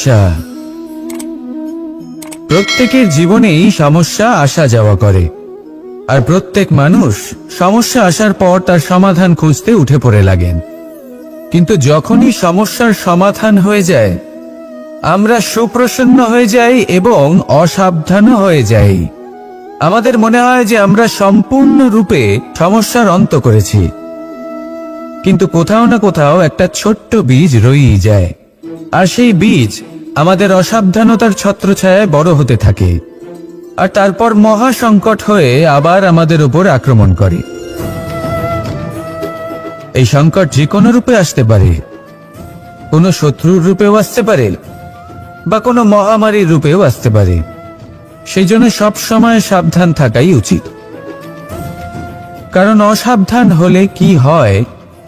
সমস্যা। প্রত্যেকের জীবনেই সমস্যা আসা যাওয়া করে, আর প্রত্যেক মানুষ সমস্যা আসার পর তার সমাধান খুঁজতে উঠে পড়ে লাগেন। কিন্তু যখনই সমস্যার সমাধান হয়ে যায়, আমরা সুপ্রসন্ন হয়ে যাই এবং অসাবধানও হয়ে যাই। আমাদের মনে হয় যে আমরা সম্পূর্ণরূপে সমস্যার অন্ত করেছি, কিন্তু কোথাও না কোথাও একটা ছোট্ট বীজ রয়েই যায়, আর সেই বীজ আমাদের অসাবধানতার ছত্রছায়ায় বড় হতে থাকে, আর তারপর মহা সংকট হয়ে আবার আমাদের উপর আক্রমণ করে। এই সংকট যে কোনো রূপে আসতে পারে, কোনো শত্রুর রূপেও আসতে পারে, বা কোনো মহামারীর রূপেও আসতে পারে। সেই জন্য সব সময় সাবধান থাকাই উচিত, কারণ অসাবধান হলে কি হয়,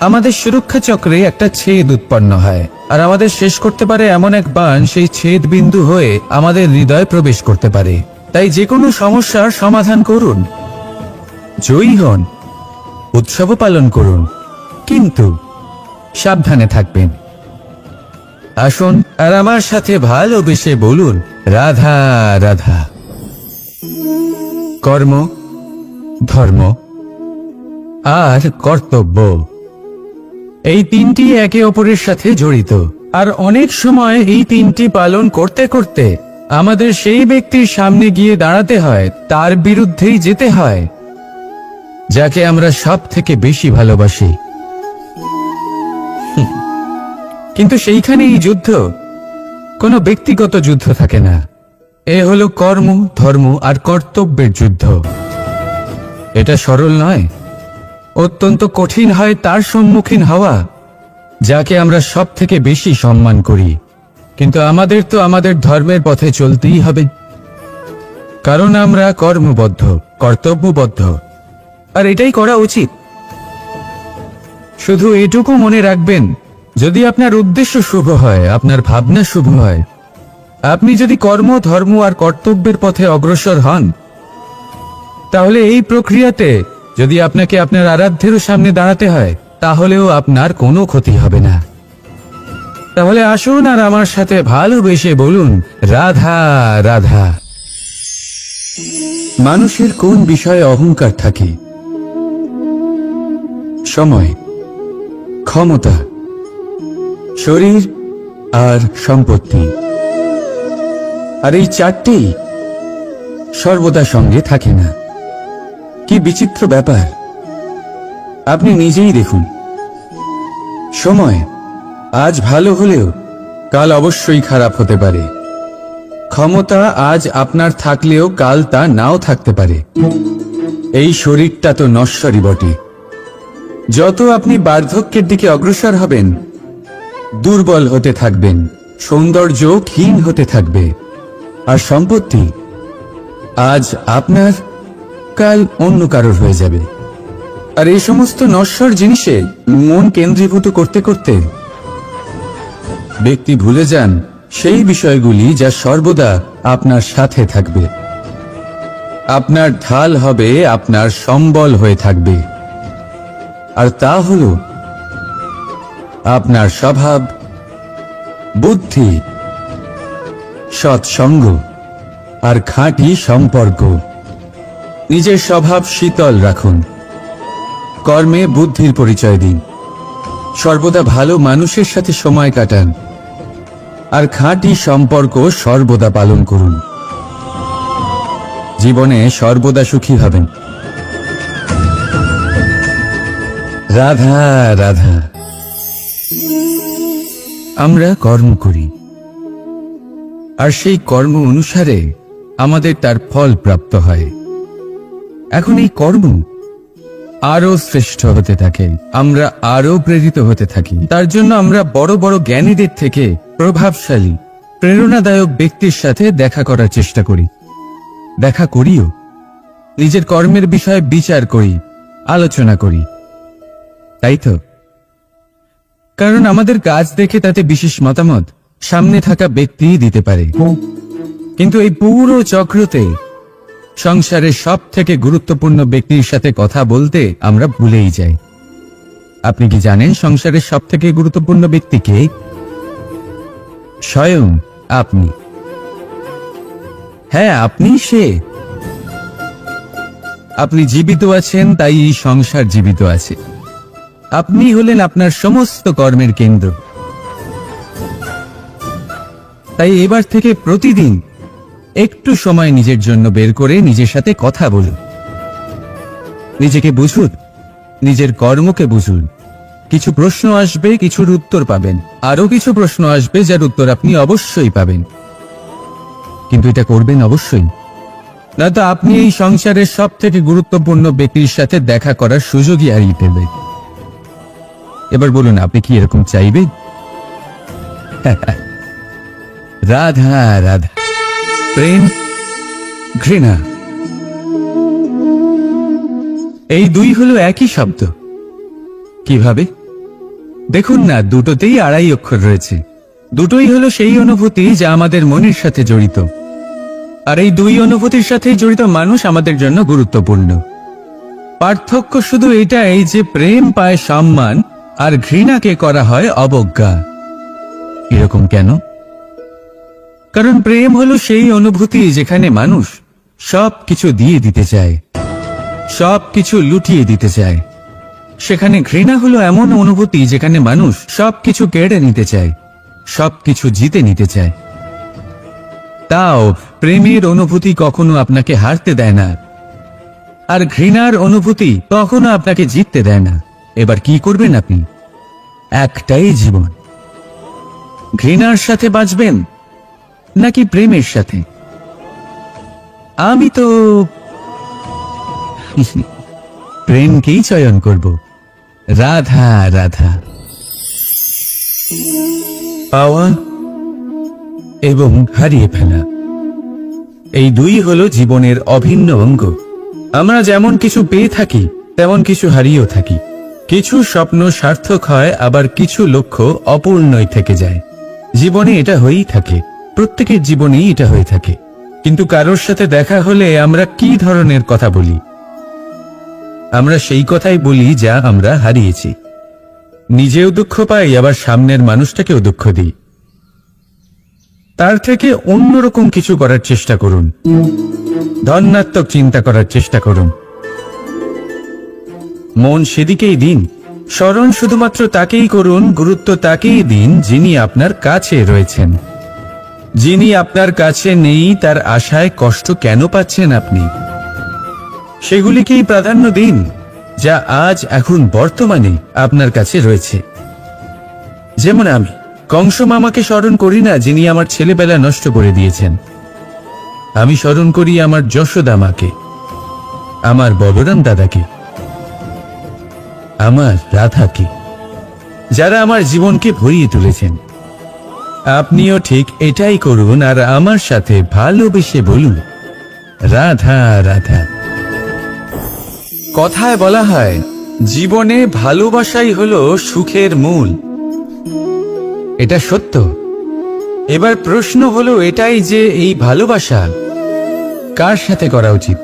আমাদের সুরক্ষা চক্রে একটা ছেদ উৎপন্ন হয়, আর আমাদের শেষ করতে পারে এমন এক বাণ সেই ছেদ বিন্দু হয়ে আমাদের হৃদয়ে প্রবেশ করতে পারে। তাই যে কোনো সমস্যার সমাধান করুন, জয়ী হন, উৎসব পালন করুন, কিন্তু সাবধানে থাকবেন। আসুন আর আমার সাথে ভালোবেসে বলুন, রাধা রাধা। কর্ম, ধর্ম আর কর্তব্য, এই তিনটি একে অপরের সাথে জড়িত, আর অনেক সময় এই তিনটি পালন করতে করতে আমাদের সেই ব্যক্তির সামনে গিয়ে দাঁড়াতে হয়, তার বিরুদ্ধেই যেতে হয়, যাকে আমরা সব থেকে বেশি ভালোবাসি। কিন্তু সেইখানে এই যুদ্ধ কোনো ব্যক্তিগত যুদ্ধ থাকে না, এ হলো কর্ম, ধর্ম আর কর্তব্যের যুদ্ধ। এটা সরল নয়, অত্যন্ত কঠিন হয় তার সম্মুখীন হওয়া যাকে আমরা সব থেকে বেশি সম্মান করি। কিন্তু আমাদের তো আমাদের ধর্মের পথে চলতেই হবে, কারণ আমরা কর্মবদ্ধ, কর্তব্যবদ্ধ, আর এটাই করা উচিত। শুধু এটুকু মনে রাখবেন, যদি আপনার উদ্দেশ্য শুভ হয়, আপনার ভাবনা শুভ হয়, আপনি যদি কর্ম, ধর্ম আর কর্তব্যের পথে অগ্রসর হন, তাহলে এই প্রক্রিয়াতে যদি আপনাকে আপনার আরাধ্যেরও সামনে দাঁড়াতে হয়, তাহলেও আপনার কোনো ক্ষতি হবে না। তাহলে আসুন আর আমার সাথে ভালোবেসে বলুন, রাধা রাধা। মানুষের কোন বিষয়ে অহংকার থাকে? সময়, ক্ষমতা, শরীর আর সম্পত্তি। আর এই চারটেই সর্বদা সঙ্গে থাকে না। কি বিচিত্র ব্যাপার! আপনি নিজেই দেখুন, সময় আজ ভালো হলেও কাল অবশ্যই খারাপ হতে পারে। ক্ষমতা আজ আপনার থাকলেও কাল তা নাও থাকতে পারে। এই শরীরটা তো নশ্বরই বটে। যত আপনি বার্ধক্যের দিকে অগ্রসর হবেন, দুর্বল হতে থাকবেন, সৌন্দর্য ক্ষীণ হতে থাকবে। আর সম্পত্তি আজ আপনার, কাল অন্য কারোর হয়ে যাবে। আর এই সমস্ত নশ্বর জিনিসে মন কেন্দ্রীভূত করতে করতে ব্যক্তি ভুলে যান সেই বিষয়গুলি যা সর্বদা আপনার সাথে থাকবে, আপনার ঢাল হবে, আপনার সম্বল হয়ে থাকবে। আর তা হল আপনার স্বভাব, বুদ্ধি, সৎসঙ্গ আর খাঁটি সম্পর্ক। নিজের স্বভাব শীতল রাখুন, কর্মে বুদ্ধির পরিচয় দিন, সর্বদা ভালো মানুষের সাথে সময় কাটান, আর খাঁটি সম্পর্ক সর্বদা পালন করুন। জীবনে সর্বদা সুখী হবেন। রাধা রাধা। আমরা কর্ম করি, আর সেই কর্ম অনুসারে আমাদের তার ফল প্রাপ্ত হয়। এখন এই কর্ম আরো শ্রেষ্ঠ হতে থাকে, আমরা আরো প্রেরিত হতে থাকি। তার জন্য আমরা বড় বড় জ্ঞানীদের থেকে প্রভাবশালী, প্রেরণাদায়ক ব্যক্তির সাথে দেখা করার চেষ্টা করি, দেখা করিও। নিজের কর্মের বিষয়ে বিচার করি, আলোচনা করি, তাই তো? কারণ আমাদের কাজ দেখে তাতে বিশেষ মতামত সামনে থাকা ব্যক্তিই দিতে পারে। কিন্তু এই পুরো চক্রতে সংসারের সব থেকে গুরুত্বপূর্ণ ব্যক্তির সাথে কথা বলতে আমরা ভুলেই যাই। আপনি কি জানেন সংসারের সব থেকে গুরুত্বপূর্ণ ব্যক্তি কে? স্বয়ং আপনি, হ্যাঁ আপনি সে। আপনি জীবিত আছেন, তাই এই সংসার জীবিত আছে। আপনি হলেন আপনার সমস্ত কর্মের কেন্দ্র। তাই এবার থেকে প্রতিদিন একটু সময় নিজের জন্য বের করে নিজের সাথে কথা বলুন। নিজেকে বুঝুন, নিজের কর্মকে বুঝুন। কিছু প্রশ্ন আসবে, কিছুর উত্তর পাবেন। আরো কিছু প্রশ্ন আসবে যার উত্তর আপনি অবশ্যই পাবেন, কিন্তু এটা করবেন অবশ্যই, না তো আপনি এই সংসারের সব থেকে গুরুত্বপূর্ণ ব্যক্তির সাথে দেখা করার সুযোগই হারিয়ে ফেলবেন। এবার বলুন, আপনি কি এরকম চাইবেন? রাধা রাধা, প্রেম, ঘৃণা, এই দুই হলো একই শব্দ। কিভাবে? দেখুন না, দুটোতেই আড়াই অক্ষর রয়েছে। দুটোই হলো সেই অনুভূতি যা আমাদের মনের সাথে জড়িত, আর এই দুই অনুভূতির সাথে জড়িত মানুষ আমাদের জন্য গুরুত্বপূর্ণ। পার্থক্য শুধু এটাই যে প্রেম পায় সম্মান আর ঘৃণাকে করা হয় অবজ্ঞা। এরকম কেন? কারণ প্রেম হলো সেই অনুভূতি যেখানে মানুষ সব কিছু দিয়ে দিতে চায়, সব কিছু লুটিয়ে দিতে চায়। সেখানে ঘৃণা হলো এমন অনুভূতি যেখানে মানুষ সবকিছু কেড়ে নিতে চায়, সবকিছু জিতে নিতে চায়। তাও প্রেমের অনুভূতি কখনো আপনাকে হারতে দেয় না, আর ঘৃণার অনুভূতি কখনো আপনাকে জিততে দেয় না। এবার কি করবেন আপনি? একটাই জীবন, ঘৃণার সাথে বাঁচবেন নাকি প্রেমের সাথে? আমি তো প্রেমকেই চয়ন করব। রাধা রাধা। পাওয়া এবং হারিয়ে ফেলা, এই দুই হলো জীবনের অভিন্ন অঙ্গ। আমরা যেমন কিছু পেয়ে থাকি, তেমন কিছু হারিয়েও থাকি। কিছু স্বপ্ন সার্থক হয়, আবার কিছু লক্ষ্য অপূর্ণই থেকে যায়। জীবনে এটা হয়েই থাকে, প্রত্যেকের জীবনেই এটা হয়ে থাকে। কিন্তু কারোর সাথে দেখা হলে আমরা কি ধরনের কথা বলি? আমরা সেই কথাই বলি যা আমরা হারিয়েছি। নিজেও দুঃখ পাই, আবার সামনের মানুষটাকেও দুঃখ দিই। তার থেকে অন্যরকম কিছু করার চেষ্টা করুন, ধনাত্মক চিন্তা করার চেষ্টা করুন। মন সেদিকেই দিন, স্মরণ শুধুমাত্র তাকেই করুন, গুরুত্ব তাকেই দিন যিনি আপনার কাছে রয়েছেন। যিনি আপনার কাছে নেই তার আশায় কষ্ট কেন পাচ্ছেন আপনি? সেগুলিকেই প্রাধান্য দিন যা আজ এখন বর্তমানে আপনার কাছে রয়েছে। যেমন আমি কংস মামাকে স্মরণ করি না, যিনি আমার ছেলেবেলা নষ্ট করে দিয়েছেন। আমি স্মরণ করি আমার যশোদা মাকে, আমার বলরাম দাদাকে, আমার রাধাকে, যারা আমার জীবনকে ভরিয়ে তুলেছেন। আপনিও ঠিক এটাই করুন, আর আমার সাথে ভালোবেসে বলুন, রাধা রাধা। কথায় বলা হয়, জীবনে ভালোবাসাই হলো সুখের মূল। এটা সত্য। এবার প্রশ্ন হলো এটাই যে এই ভালোবাসা কার সাথে করা উচিত?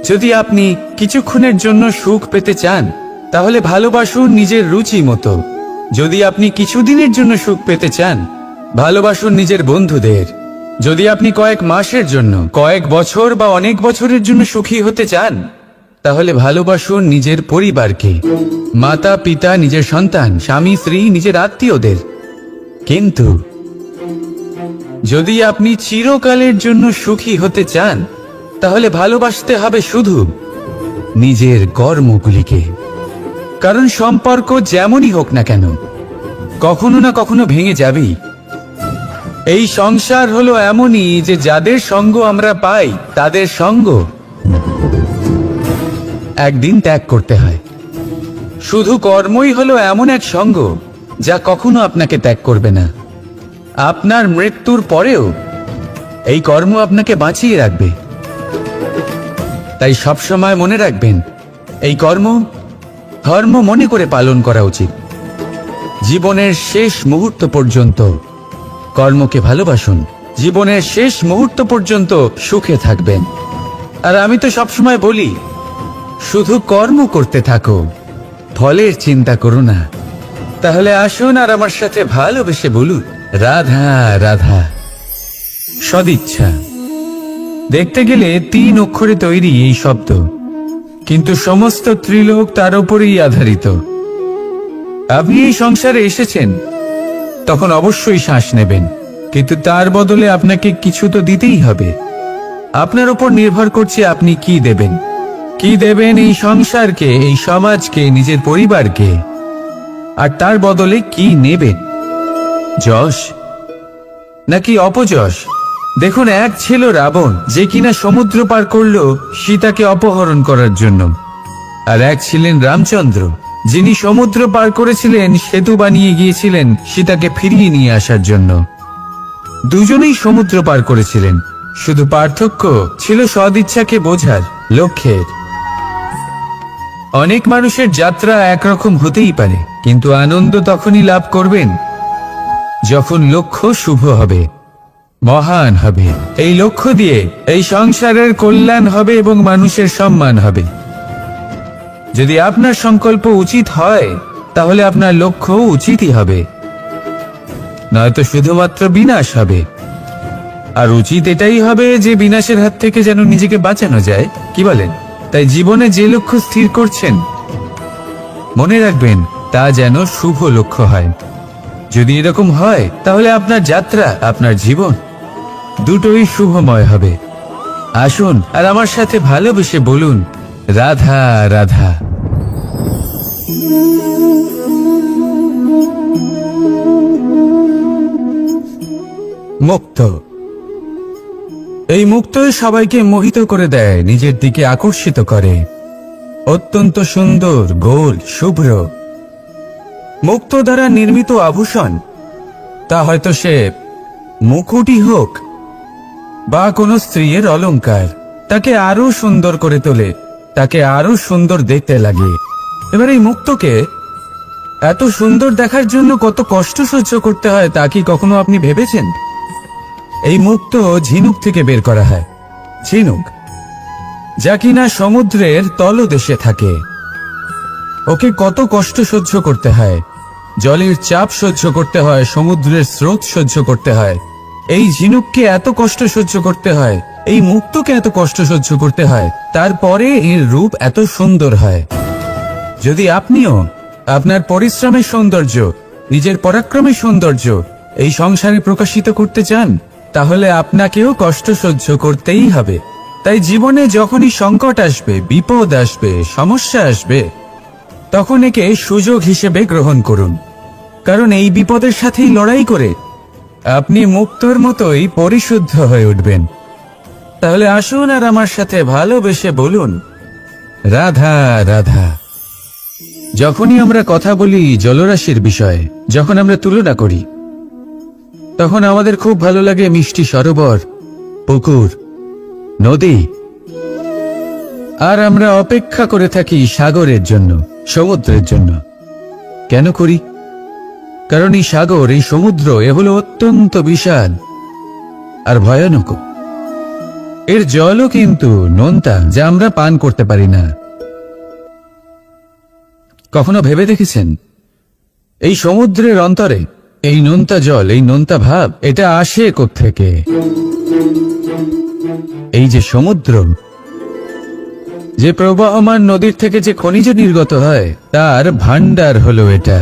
যদি আপনি কিছুক্ষণের জন্য সুখ পেতে চান, তাহলে ভালোবাসুন নিজের রুচি মতো। যদি আপনি কিছুদিনের জন্য সুখ পেতে চান, ভালোবাসুন নিজের বন্ধুদের। যদি আপনি কয়েক মাসের জন্য, কয়েক বছর বা অনেক বছরের জন্য সুখী হতে চান, তাহলে ভালোবাসুন নিজের পরিবারকে, মাতা পিতা, নিজের সন্তান, স্বামী স্ত্রী, নিজের আত্মীয়দের। কিন্তু যদি আপনি চিরকালের জন্য সুখী হতে চান, তাহলে ভালোবাসতে হবে শুধু নিজের কর্মগুলিকে। কারণ সম্পর্ক যেমনই হোক না কেন, কখনো না কখনো ভেঙে যাবেই। এই সংসার হলো এমনই যে যাদের সঙ্গ আমরা পাই, তাদের সঙ্গ একদিন ত্যাগ করতে হয়। শুধু কর্মই হলো এমন এক সঙ্গ যা কখনো আপনাকে ত্যাগ করবে না। আপনার মৃত্যুর পরেও এই কর্ম আপনাকে বাঁচিয়ে রাখবে। তাই সবসময় মনে রাখবেন, এই কর্ম ধর্ম মনে করে পালন করা উচিত। জীবনের শেষ মুহূর্ত পর্যন্ত কর্মকে ভালোবাসুন, জীবনের শেষ মুহূর্ত পর্যন্ত সুখে থাকবেন। আর আমি তো সবসময় বলি, শুধু কর্ম করতে থাকো, ফলের চিন্তা করো না। তাহলে আসুন আর আমার সাথে ভালোবেসে বলুন, রাধা রাধা। সদিচ্ছা দেখতে গেলে 3 অক্ষরে তৈরি এই শব্দ, কিন্তু সমস্ত ত্রিলোক তার উপরেই আধারিত। আপনি এই সংসারে এসেছেন, তখন অবশ্যই শ্বাস নেবেন, কিন্তু তার বদলে আপনাকে কিছু তো দিতেই হবে। আপনার উপর নির্ভর করছে আপনি কি দেবেন। কি দেবেন এই সংসারকে, এই সমাজকে, নিজের পরিবারকে, আর তার বদলে কি নেবেন? যশ নাকি অপযশ? দেখুন, এক ছিল রাবণ, যে কিনা সমুদ্র পার করলো সীতাকে অপহরণ করার জন্য, আর এক ছিলেন রামচন্দ্র, যিনি সমুদ্র পার করেছিলেন, সেতু বানিয়ে গিয়েছিলেন সীতাকে ফিরিয়ে নিয়ে আসার জন্য। দুজনেই সমুদ্র পার করেছিলেন, শুধু পার্থক্য ছিল সদিচ্ছাকে বোঝার, লক্ষ্যের। অনেক মানুষের যাত্রা একরকম হতেই পারে, কিন্তু আনন্দ তখনই লাভ করবেন যখন লক্ষ্য শুভ হবে, মহান হবে। এই লক্ষ্য দিয়ে এই সংসারের কল্যাণ হবে এবং মানুষের সম্মান হবে। যদি আপনার সংকল্প উচিত হয়, তাহলে আপনার লক্ষ্য উচিতই হবে, নয়তো শুধুমাত্র বিনাশ হবে। আর উচিত এটাই হবে যে বিনাশের হাত থেকে যেন নিজেকে বাঁচানো যায়, কি বলেন? তাই জীবনে যে লক্ষ্য স্থির করছেন, মনে রাখবেন তা যেন শুভ লক্ষ্য হয়। যদি এরকম হয়, তাহলে আপনার যাত্রা, আপনার জীবন দুটোই শুভময় হবে। আসুন আর আমার সাথে ভালোবেসে বলুন, রাধা রাধা। মুক্ত। এই মুক্তই সবাইকে মোহিত করে দেয়, নিজের দিকে আকর্ষিত করে। অত্যন্ত সুন্দর, গোল, শুভ্র। মুক্ত দ্বারা নির্মিত আভূষণ, তা হয়তো সে মুকুটই হোক বা কোনো স্ত্রীর অলংকার, তাকে আরো সুন্দর করে তোলে, তাকে আরো সুন্দর দেখতে লাগে। এবার এই মুক্তকে এত সুন্দর দেখার জন্য কত কষ্ট সহ্য করতে হয়, তা কি কখনো আপনি ভেবেছেন? এই মুক্ত ঝিনুক থেকে বের করা হয়। ঝিনুক, যা কিনা সমুদ্রের তলদেশে থাকে। ওকে কত কষ্ট সহ্য করতে হয়, জলের চাপ সহ্য করতে হয়, সমুদ্রের স্রোত সহ্য করতে হয়। এই ঝিনুককে এত কষ্ট সহ্য করতে হয়, এই মুক্তকে এত কষ্ট সহ্য করতে হয়, তারপরে এর রূপ এত সুন্দর হয়। যদি আপনিও আপনার পরিশ্রমের সৌন্দর্য, নিজের পরাক্রমের সৌন্দর্য এই সংসারে প্রকাশিত করতে চান, তাহলে আপনাকেও কষ্ট সহ্য করতেই হবে। তাই জীবনে যখনই সংকট আসবে, বিপদ আসবে, সমস্যা আসবে, তখন একে সুযোগ হিসেবে গ্রহণ করুন। কারণ এই বিপদের সাথেই লড়াই করে আপনি মুক্তর মতোই পরিশুদ্ধ হয়ে উঠবেন। তাহলে আসুন আর আমার সাথে ভালোবেসে বলুন, রাধা রাধা। যখনই আমরা কথা বলি জলরাশির বিষয়ে, যখন আমরা তুলনা করি, তখন আমাদের খুব ভালো লাগে মিষ্টি সরোবর, পুকুর, নদী। আর আমরা অপেক্ষা করে থাকি সাগরের জন্য, সমুদ্রের জন্য। কেন করি? কারণ এই সাগর, এই সমুদ্র, এ হলো অত্যন্ত বিশাল আর ভয়ানক। এর জলও কিন্তু নোনতা, যা আমরা পান করতে পারি না। কখনো ভেবে দেখেছেন এই সমুদ্রের অন্তরে এই নোনতা জল, এই নোনতা ভাব, এটা আসে কোত্থেকে? এই যে সমুদ্র, যে প্রবাহমান নদীর থেকে যে খনিজ নির্গত হয়, তার ভান্ডার হলো এটা।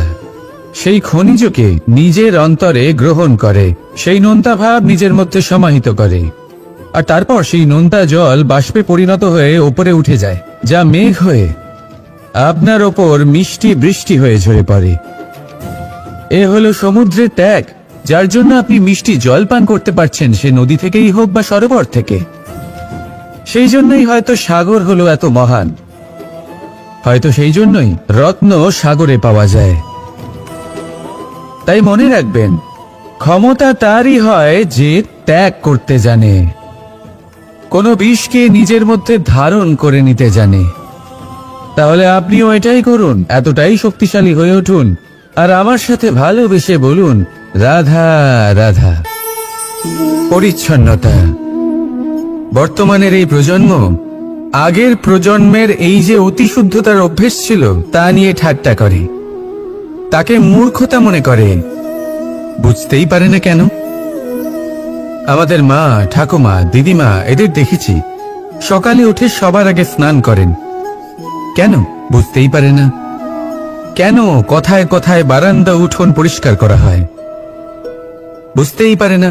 সেই খনিজকে নিজের অন্তরে গ্রহণ করে, সেই নোনতা ভাব নিজের মধ্যে সমাহিত করে, আর তারপর সেই নোনতা জল বাষ্পে পরিণত হয়ে ওপরে উঠে যায়, যা মেঘ হয়ে আপনার ওপর মিষ্টি বৃষ্টি হয়ে ঝরে পড়ে। এ হলো সমুদ্রের ত্যাগ, যার জন্য আপনি মিষ্টি জল পান করতে পারছেন, সে নদী থেকেই হোক বা সরোবর থেকে। সেই জন্যই হয়তো সাগর হলো এত মহান, হয়তো সেই জন্যই রত্ন সাগরে পাওয়া যায়। তাই মনে রাখবেন, ক্ষমতা তারই হয় যে ত্যাগ করতে জানে, কোনো বিষকে নিজের মধ্যে ধারণ করে নিতে জানে। তাহলে আপনিও এটাই করুন, এতটাই শক্তিশালী হয়ে উঠুন, আর আমার সাথে ভালোবেসে বলুন, রাধা রাধা। পরিচ্ছন্নতা। বর্তমানের এই প্রজন্ম আগের প্রজন্মের এই যে অতিশুদ্ধতার অভ্যেস ছিল, তা নিয়ে ঠাট্টা করে, তাকে মূর্খতা মনে করে। বুঝতেই পারে না কেন? আমাদের মা, ঠাকুমা, দিদিমা এদের দেখেছি সকালে উঠে সবার আগে স্নান করেন। কেন? বুঝতেই পারে না। কেন কথায় কথায় বারান্দা উঠোন পরিষ্কার করা হয়? বুঝতেই পারে না।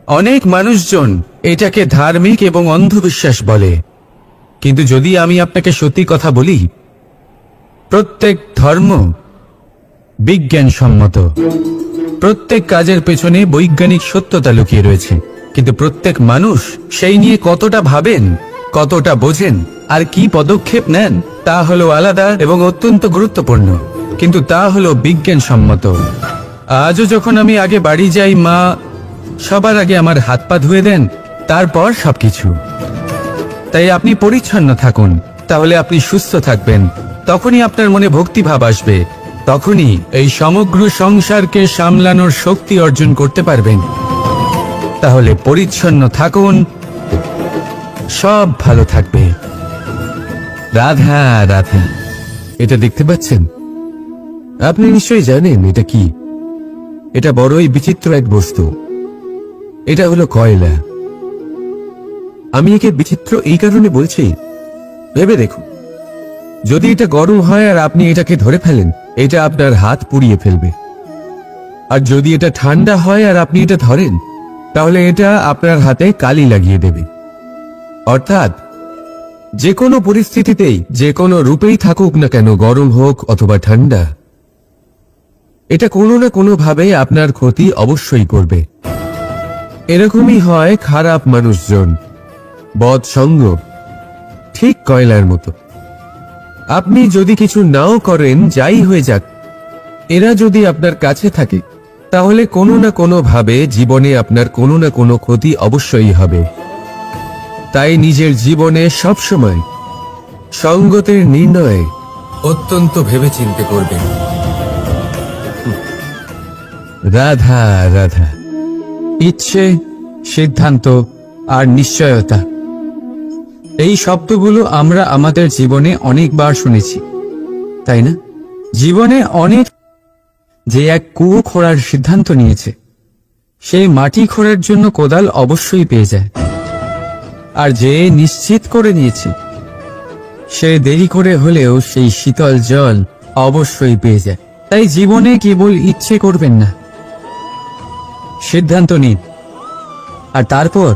অনেক মানুষজন এটাকে ধার্মিক এবং অন্ধবিশ্বাস বলে, কিন্তু যদি আমি আপনাকে সত্যি কথা বলি, প্রত্যেক ধর্ম বিজ্ঞানসম্মত। প্রত্যেক কাজের পেছনে বৈজ্ঞানিক সত্যতা লুকিয়ে রয়েছে, কিন্তু প্রত্যেক মানুষ সেই নিয়ে কতটা ভাবেন, কতটা বোঝেন আর কি পদক্ষেপ নেন তা হলো আলাদা এবং অত্যন্ত গুরুত্বপূর্ণ, কিন্তু তা হলো বিজ্ঞানসম্মত। আজও যখন আমি আগে বাড়ি যাই, মা সবার আগে আমার হাত পা ধুয়ে দেন, তারপর সবকিছু। তাই আপনি পরিচ্ছন্ন থাকুন, তাহলে আপনি সুস্থ থাকবেন। তখনই আপনার মনে ভক্তিভাব আসবে, তখনই এই সমগ্র সংসারকে সামলানোর শক্তি অর্জন করতে পারবেন। তাহলে পরিচ্ছন্ন থাকুন, সব ভালো থাকবে। রাধা রাধা। এটা দেখতে পাচ্ছেন? আপনি নিশ্চয়ই জানেন এটা কি। এটা বড়ই বিচিত্র এক বস্তু। এটা হলো কয়লা। আমি একে বিচিত্র এই কারণে বলছি, ভেবে দেখুন, যদি এটা গরম হয় আর আপনি এটাকে ধরে ফেলেন, এটা আপনার হাত পুড়িয়ে ফেলবে। আর যদি এটা ঠান্ডা হয় আর আপনি এটা ধরেন, তাহলে এটা আপনার হাতে কালি লাগিয়ে দেবে। অর্থাৎ যে কোনো পরিস্থিতিতেই, যে কোনো রূপেই থাকুক না কেন, গরম হোক অথবা ঠান্ডা, এটা কোনো না কোনো ভাবে আপনার ক্ষতি অবশ্যই করবে। এরকমই হয় খারাপ মানুষজন, বদ সঙ্গ, ঠিক কয়লার মতো। আপনি যদি কিছু নাও করেন, যাই হয়ে যাক, এরা যদি আপনার কাছে থাকে, তাহলে কোনো না কোনো ভাবে জীবনে আপনার কোনো না কোনো ক্ষতি অবশ্যই হবে। তাই নিজের জীবনে সবসময় সঙ্গতের নির্ণয় অত্যন্ত ভেবেচিন্তে করবেন। রাধা রাধা। ইচ্ছে, সিদ্ধান্ত আর নিশ্চয়তা, এই শব্দগুলো আমরা আমাদের জীবনে অনেকবার শুনেছি, তাই না? জীবনে অনেক যে এক কুয়ো খোঁড়ার সিদ্ধান্ত নিয়েছে, সে মাটি খোঁড়ার জন্য কোদাল অবশ্যই পেয়ে যায়। আর যে নিশ্চিত করে নিয়েছে, সে দেরি করে হলেও সেই শীতল জল অবশ্যই পেয়ে যায়। তাই জীবনে কেবল ইচ্ছে করবেন না, সিদ্ধান্ত নিন আর তারপর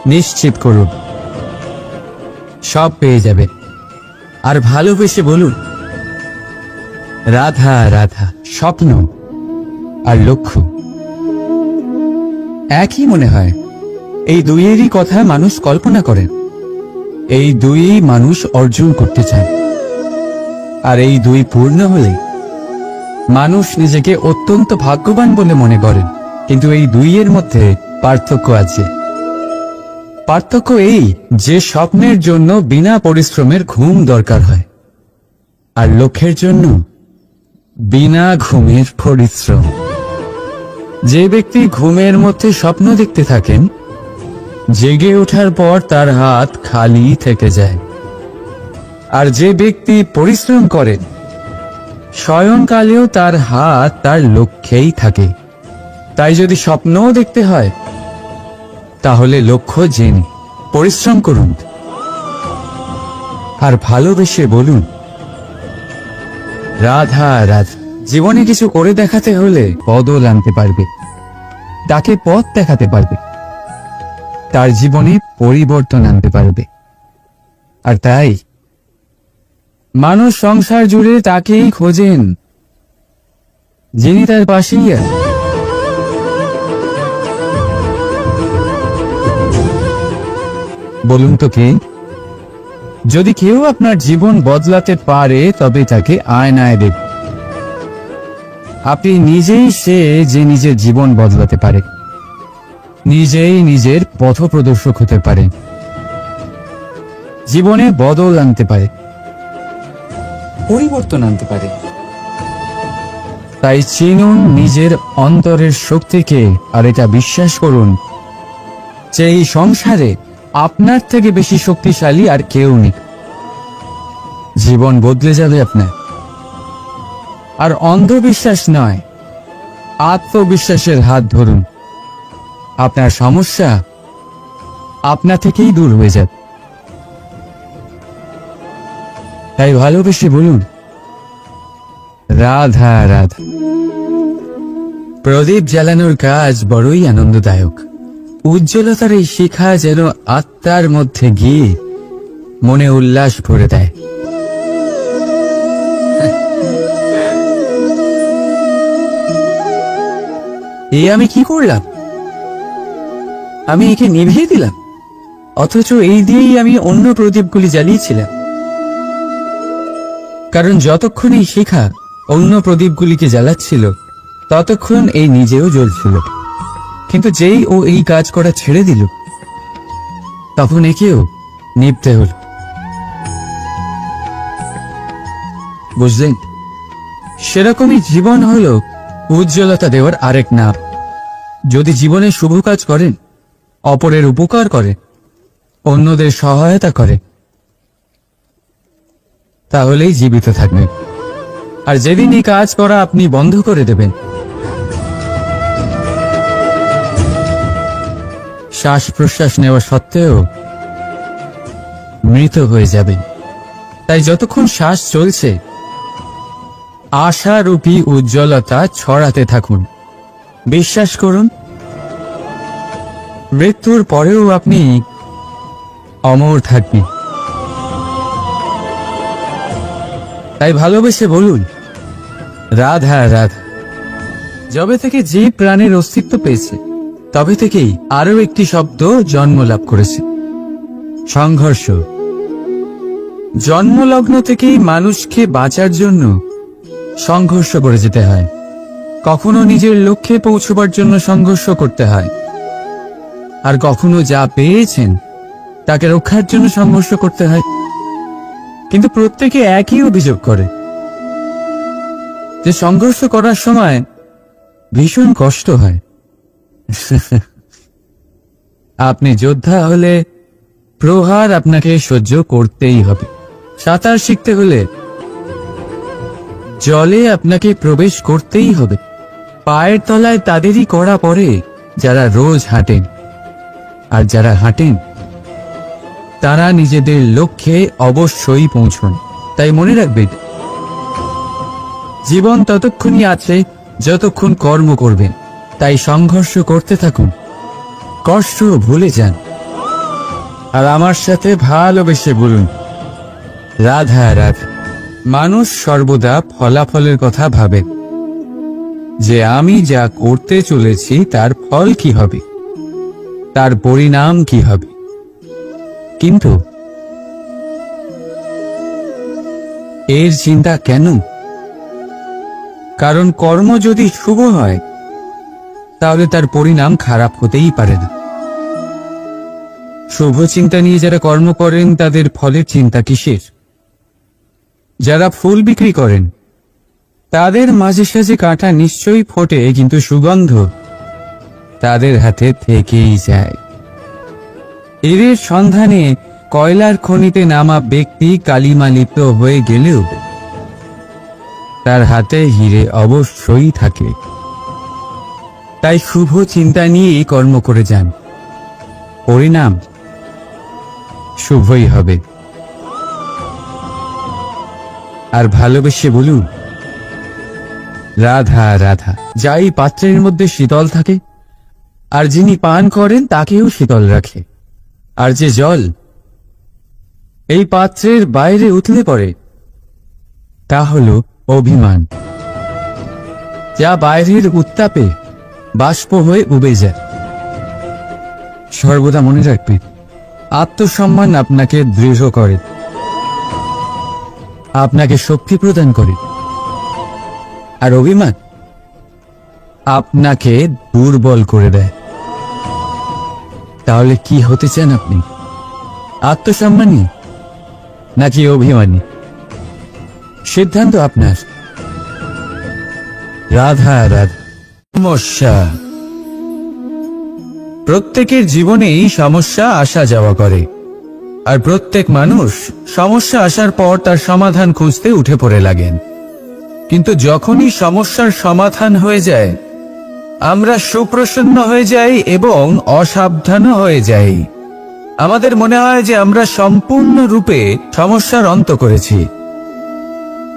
নিশ্চিত করুন, সব পেয়ে যাবে। আর ভালোবেসে বলুন, রাধা রাধা। স্বপ্ন আর লক্ষ্য একই মনে হয়। এই দুইয়েরই কথা মানুষ কল্পনা করেন, এই দুইই মানুষ অর্জন করতে চায়। আর এই দুই পূর্ণ হলে মানুষ নিজেকে অত্যন্ত ভাগ্যবান বলে মনে করেন। কিন্তু এই দুইয়ের মধ্যে পার্থক্য আছে। পার্থক্য এই যে স্বপ্নের জন্য বিনা পরিশ্রমের ঘুম দরকার হয়, আর লক্ষ্যের জন্য বিনা ঘুমের পরিশ্রম। যে ব্যক্তি ঘুমের মধ্যে স্বপ্ন দেখতে থাকেন, জেগে ওঠার পর তার হাত খালি থেকে যায়। আর যে ব্যক্তি পরিশ্রম করেন, শয়নকালেও তার হাত তার লক্ষ্যেই থাকে। তাই যদি স্বপ্নও দেখতে হয়, তাহলে লক্ষ্য জেনে পরিশ্রম করুন আর ভালোবেসে বলুন, রাধা রাধা। জীবনে কিছু করে দেখাতে হলে বদল আনতে পারবে, তাকে পথ দেখাতে পারবে, তার জীবনে পরিবর্তন আনতে পারবে। আর তাই মানুষ সংসার জুড়ে তাকেই খোঁজেন, যিনি তার পাশেই আছেন। বলুন তো কে? যদি কেউ আপনার জীবন বদলাতে পারে, তবে তাকে আয়নায় দেখুন। আপনি নিজেই সে যে নিজের জীবন বদলাতে পারে, নিজেই নিজের পথপ্রদর্শক হতে পারে, জীবনে বদল আনতে পারে, পরিবর্তন আনতে পারে। তাই চিনুন নিজের অন্তরের শক্তিকে, আর এটা বিশ্বাস করুন যে এই সংসারে আপনার থেকে বেশি শক্তিশালী আর কেউ নেই। জীবন বদলে যাবে আপনার। আর অন্ধবিশ্বাস নয়, আত্মবিশ্বাসের হাত ধরুন, আপনার সমস্যা আপনা থেকেই দূর হয়ে যাবে। তাই ভালোবেসে বলুন, রাধা রাধা। প্রদীপ জ্বালানোর কাজ বড়ই আনন্দদায়ক। উজ্জ্বলতার এই শিখা যেন আত্মার মধ্যে গিয়ে মনে উল্লাস ভরে দেয়। এই আমি কি করলাম? আমি একে নিভিয়ে দিলাম, অথচ এই দিয়েই আমি অন্য প্রদীপগুলি জ্বালিয়েছিলাম। কারণ যতক্ষণ এই শিখা অন্য প্রদীপগুলিকে জ্বালাচ্ছিল, ততক্ষণ এই নিজেও জ্বলছিল। কিন্তু যেই ও এই কাজ করা ছেড়ে দিল, তখন একেও নিভতে হল। বুঝলেন? সেরকমই জীবন হলো উজ্জ্বলতা দেওয়ার আরেক নাম। যদি জীবনে শুভ কাজ করেন, অপরের উপকার করে, অন্যদের সহায়তা করে, তাহলেই জীবিত থাকবেন। আর যেদিন এই কাজ করা আপনি বন্ধ করে দেবেন, শ্বাস প্রশ্বাস নেওয়া সত্ত্বেও মৃত হয়ে যাবেন। তাই যতক্ষণ শ্বাস চলছে, আশারূপী উজ্জ্বলতা ছড়াতে থাকুন। বিশ্বাস করুন, মৃত্যুর পরেও আপনি অমর থাকবেন। তাই ভালোবেসে বলুন, রাধা রাধা। যবে থেকে যে প্রাণের অস্তিত্ব পেয়েছে, তবে থেকেই আরো একটি শব্দ জন্ম লাভ করেছে, সংঘর্ষ। জন্মলগ্ন থেকেই মানুষকে বাঁচার জন্য সংঘর্ষ করে যেতে হয়। কখনো নিজের লক্ষ্যে পৌঁছবার জন্য সংঘর্ষ করতে হয়, আর কখনো যা পেয়েছেন তাকে রক্ষার জন্য সংঘর্ষ করতে হয়। কিন্তু প্রত্যেকে একই অভিযোগ করে যে সংঘর্ষ করার সময় ভীষণ কষ্ট হয়। আপনি যোদ্ধা হলে প্রহার আপনাকে সহ্য করতেই হবে। সাঁতার শিখতে হলে জলে আপনাকে প্রবেশ করতেই হবে। পায়ের তলায় তাদেরই কড়া পড়ে যারা রোজ হাঁটেন, আর যারা হাঁটেন তারা নিজেদের লক্ষ্যে অবশ্যই পৌঁছন। তাই মনে রাখবেন, জীবন ততক্ষণই আছে যতক্ষণ কর্ম করবেন। তাই সংঘর্ষ করতে থাকুন, কষ্ট ভুলে যান, আর আমার সাথে ভালোবেসে বলুন, রাধা রাধা। মানুষ সর্বদা ফলাফলের কথা ভাবে, যে আমি যা করতে চলেছি তার ফল কি হবে, তার পরিণাম কি হবে। কিন্তু এর চিন্তা কেন? কারণ কর্ম যদি শুভ হয়, তাহলে তার পরিণাম খারাপ হতেই পারে না। শুভ চিন্তা নিয়ে যারা কর্ম করেন, তাদের ফলের চিন্তা কিসের? যারা ফুল বিক্রি করেন, তাদের মাঝে সাঝে কাঁটা নিশ্চয়ই ফোটে, কিন্তু সুগন্ধ তাদের হাতে থেকেই যায়। হীরের সন্ধানে কয়লার খনিতে নামা ব্যক্তি কালিমা লিপ্ত হয়ে গেলেও তার হাতে হীরে অবশ্যই থাকে। তাই শুভ চিন্তা নিয়েই কর্ম করে যান, পরিণাম শুভই হবে। আর ভালোবেসে বলুন, রাধা রাধা। যাই পাত্রের মধ্যে শীতল থাকে, আর যিনি পান করেন তাকেও শীতল রাখে। আর যে জল এই পাত্রের বাইরে উতলে পড়ে, তা হল অভিমান, যা বাইরের উত্তাপে বাষ্প হয়ে উবে যায়। সর্বদা মনে রাখবেন, আত্মসম্মান আপনাকে দৃঢ় করে, আপনাকে শক্তি প্রদান করে, আর অভিমান আপনাকে দুর্বল করে দেয়। তাহলে কি হতে চান আপনি? আত্মসম্মানী নাকি অভিমানী? সিদ্ধান্ত আপনার। রাধা রাধা। সমস্যা। প্রত্যেকের জীবনেই সমস্যা আসা যাওয়া করে, আর প্রত্যেক মানুষ সমস্যা আসার পর তার সমাধান খুঁজতে উঠে পড়ে লাগেন। কিন্তু যখনই সমস্যার সমাধান হয়ে যায়, আমরা সুপ্রসন্ন হয়ে যাই এবং অসাবধান হয়ে যাই। আমাদের মনে হয় যে আমরা সম্পূর্ণরূপে সমস্যার অন্ত করেছি,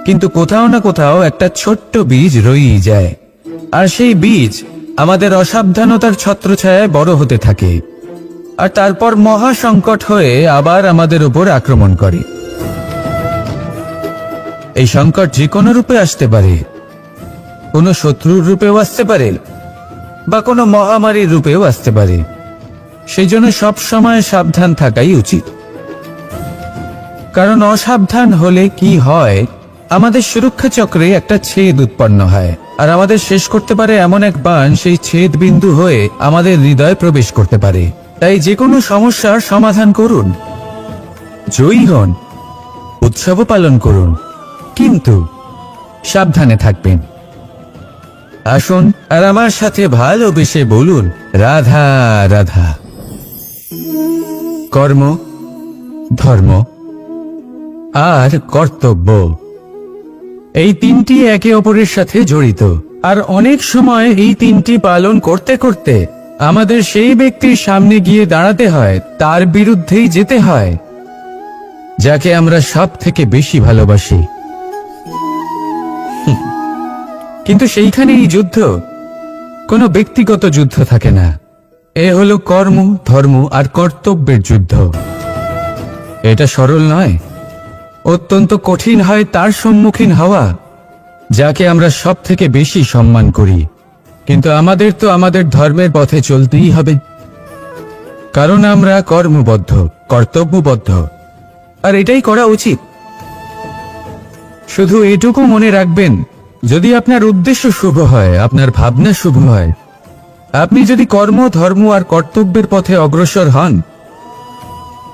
কিন্তু কোথাও না কোথাও একটা ছোট্ট বীজ রয়েই যায়, আর সেই বীজ আমাদের অসাবধানতার ছত্রছায়ায় বড় হতে থাকে, আর তারপর মহা সংকট হয়ে আবার আমাদের উপর আক্রমণ করে। এই সংকট যে কোনো রূপে আসতে পারে, কোনো শত্রুর রূপেও আসতে পারে, বা কোনো মহামারীর রূপেও আসতে পারে। সেই জন্য সবসময় সাবধান থাকাই উচিত, কারণ অসাবধান হলে কি হয়, আমাদের সুরক্ষা চক্রে একটা ছেদ উৎপন্ন হয়, আর আমাদের শেষ করতে পারে এমন এক বাণ সেই ছেদ বিন্দু হয়ে আমাদের হৃদয়ে প্রবেশ করতে পারে। তাই যে কোনো সমস্যার সমাধান করুন, জয়ী হন, উৎসব পালন করুন, কিন্তু সাবধানে থাকবেন। আসুন আর আমার সাথে ভালোবেসে বলুন, রাধা রাধা। কর্ম, ধর্ম আর কর্তব্য, এই তিনটি একে অপরের সাথে জড়িত, আর অনেক সময় এই তিনটি পালন করতে করতে আমাদের সেই ব্যক্তির সামনে গিয়ে দাঁড়াতে হয়, তার বিরুদ্ধেই যেতে হয়, যাকে আমরা সব থেকে বেশি ভালোবাসি। কিন্তু সেইখানেই যুদ্ধ, কোনো ব্যক্তিগত যুদ্ধ থাকে না। এ হলো কর্ম, ধর্ম আর কর্তব্যের যুদ্ধ। এটা সরল নয়, অত্যন্ত কঠিন হয় তার সম্মুখীন হওয়া যাকে আমরা সব থেকে বেশি সম্মান করি। কিন্তু আমাদের তো আমাদের ধর্মের পথে চলতেই হবে, কারণ আমরা কর্মবদ্ধ, কর্তব্যবদ্ধ, আর এটাই করা উচিত। শুধু এটুকু মনে রাখবেন, যদি আপনার উদ্দেশ্য শুভ হয়, আপনার ভাবনা শুভ হয়, আপনি যদি কর্ম, ধর্ম আর কর্তব্যের পথে অগ্রসর হন,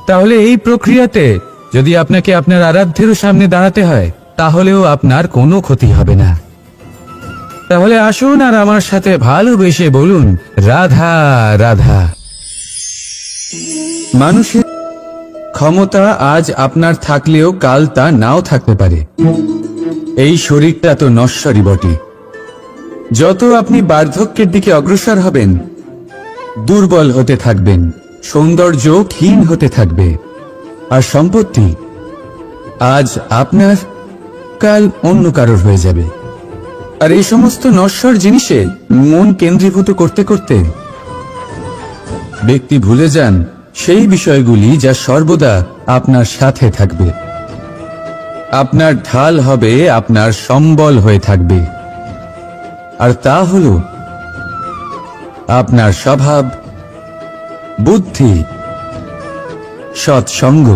তাহলে এই প্রক্রিয়াতে যদি আপনাকে আপনার আরাধ্যেরও সামনে দাঁড়াতে হয়, তাহলেও আপনার কোনো ক্ষতি হবে না। তাহলে আসুন আর আমার সাথে ভালোবেসে বলুন, রাধা রাধা। মানুষের ক্ষমতা আজ আপনার থাকলেও কাল তা নাও থাকতে পারে। এই শরীরটা তো নশ্বরই বটে। যত আপনি বার্ধক্যের দিকে অগ্রসর হবেন, দুর্বল হতে থাকবেন, সৌন্দর্য ক্ষীণ হতে থাকবে, আর সম্পত্তি আজ আপনার, কাল অন্য কারোর হয়ে যাবে। আর এই সমস্ত নশ্বর জিনিসে মন কেন্দ্রীভূত করতে করতে ব্যক্তি ভুলে যান সেই বিষয়গুলি যা সর্বদা আপনার সাথে থাকবে, আপনার ঢাল হবে, আপনার সম্বল হয়ে থাকবে। আর তা হল আপনার স্বভাব, বুদ্ধি, সৎসঙ্গ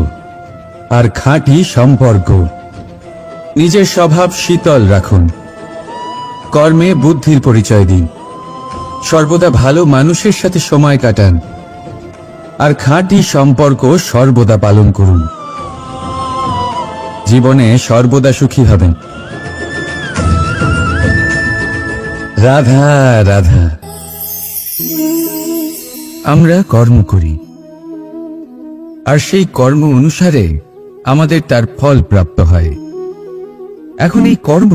আর খাঁটি সম্পর্ক। নিজের স্বভাব শীতল রাখুন, কর্মে বুদ্ধির পরিচয় দিন, সর্বদা ভালো মানুষের সাথে সময় কাটান, আর খাঁটি সম্পর্ক সর্বদা পালন করুন। জীবনে সর্বদা সুখী হবেন। রাধা রাধা। আমরা কর্ম করি, আর সেই কর্ম অনুসারে আমাদের তার ফল প্রাপ্ত হয়। এখন এই কর্ম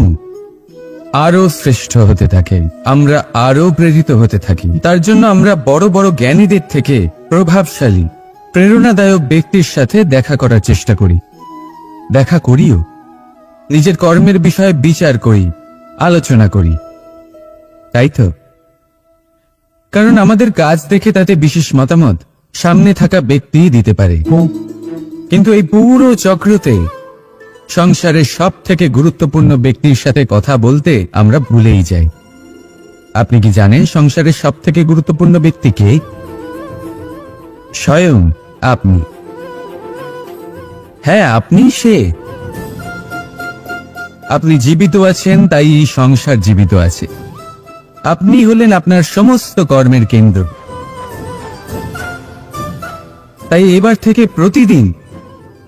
আরো শ্রেষ্ঠ হতে থাকে, আমরা আরো প্রেরিত হতে থাকি। তার জন্য আমরা বড় বড় জ্ঞানীদের থেকে প্রভাবশালী, প্রেরণাদায়ক ব্যক্তির সাথে দেখা করার চেষ্টা করি, দেখা করিও। নিজের কর্মের বিষয়ে বিচার করি, আলোচনা করি, তাই তো? কারণ আমাদের কাজ দেখে তাতে বিশেষ মতামত সামনে থাকা ব্যক্তি দিতে পারে। কিন্তু এই পুরো চক্রতে সংসারের সব থেকে গুরুত্বপূর্ণ ব্যক্তির সাথে কথা বলতে আমরা ভুলেই যাই। আপনি কি জানেন সংসারের সব থেকে গুরুত্বপূর্ণ ব্যক্তি কে? স্বয়ং আপনি। হ্যাঁ, আপনি সে। আপনি জীবিত আছেন, তাই এই সংসার জীবিত আছে। আপনি হলেন আপনার সমস্ত কর্মের কেন্দ্র। তাই এবার থেকে প্রতিদিন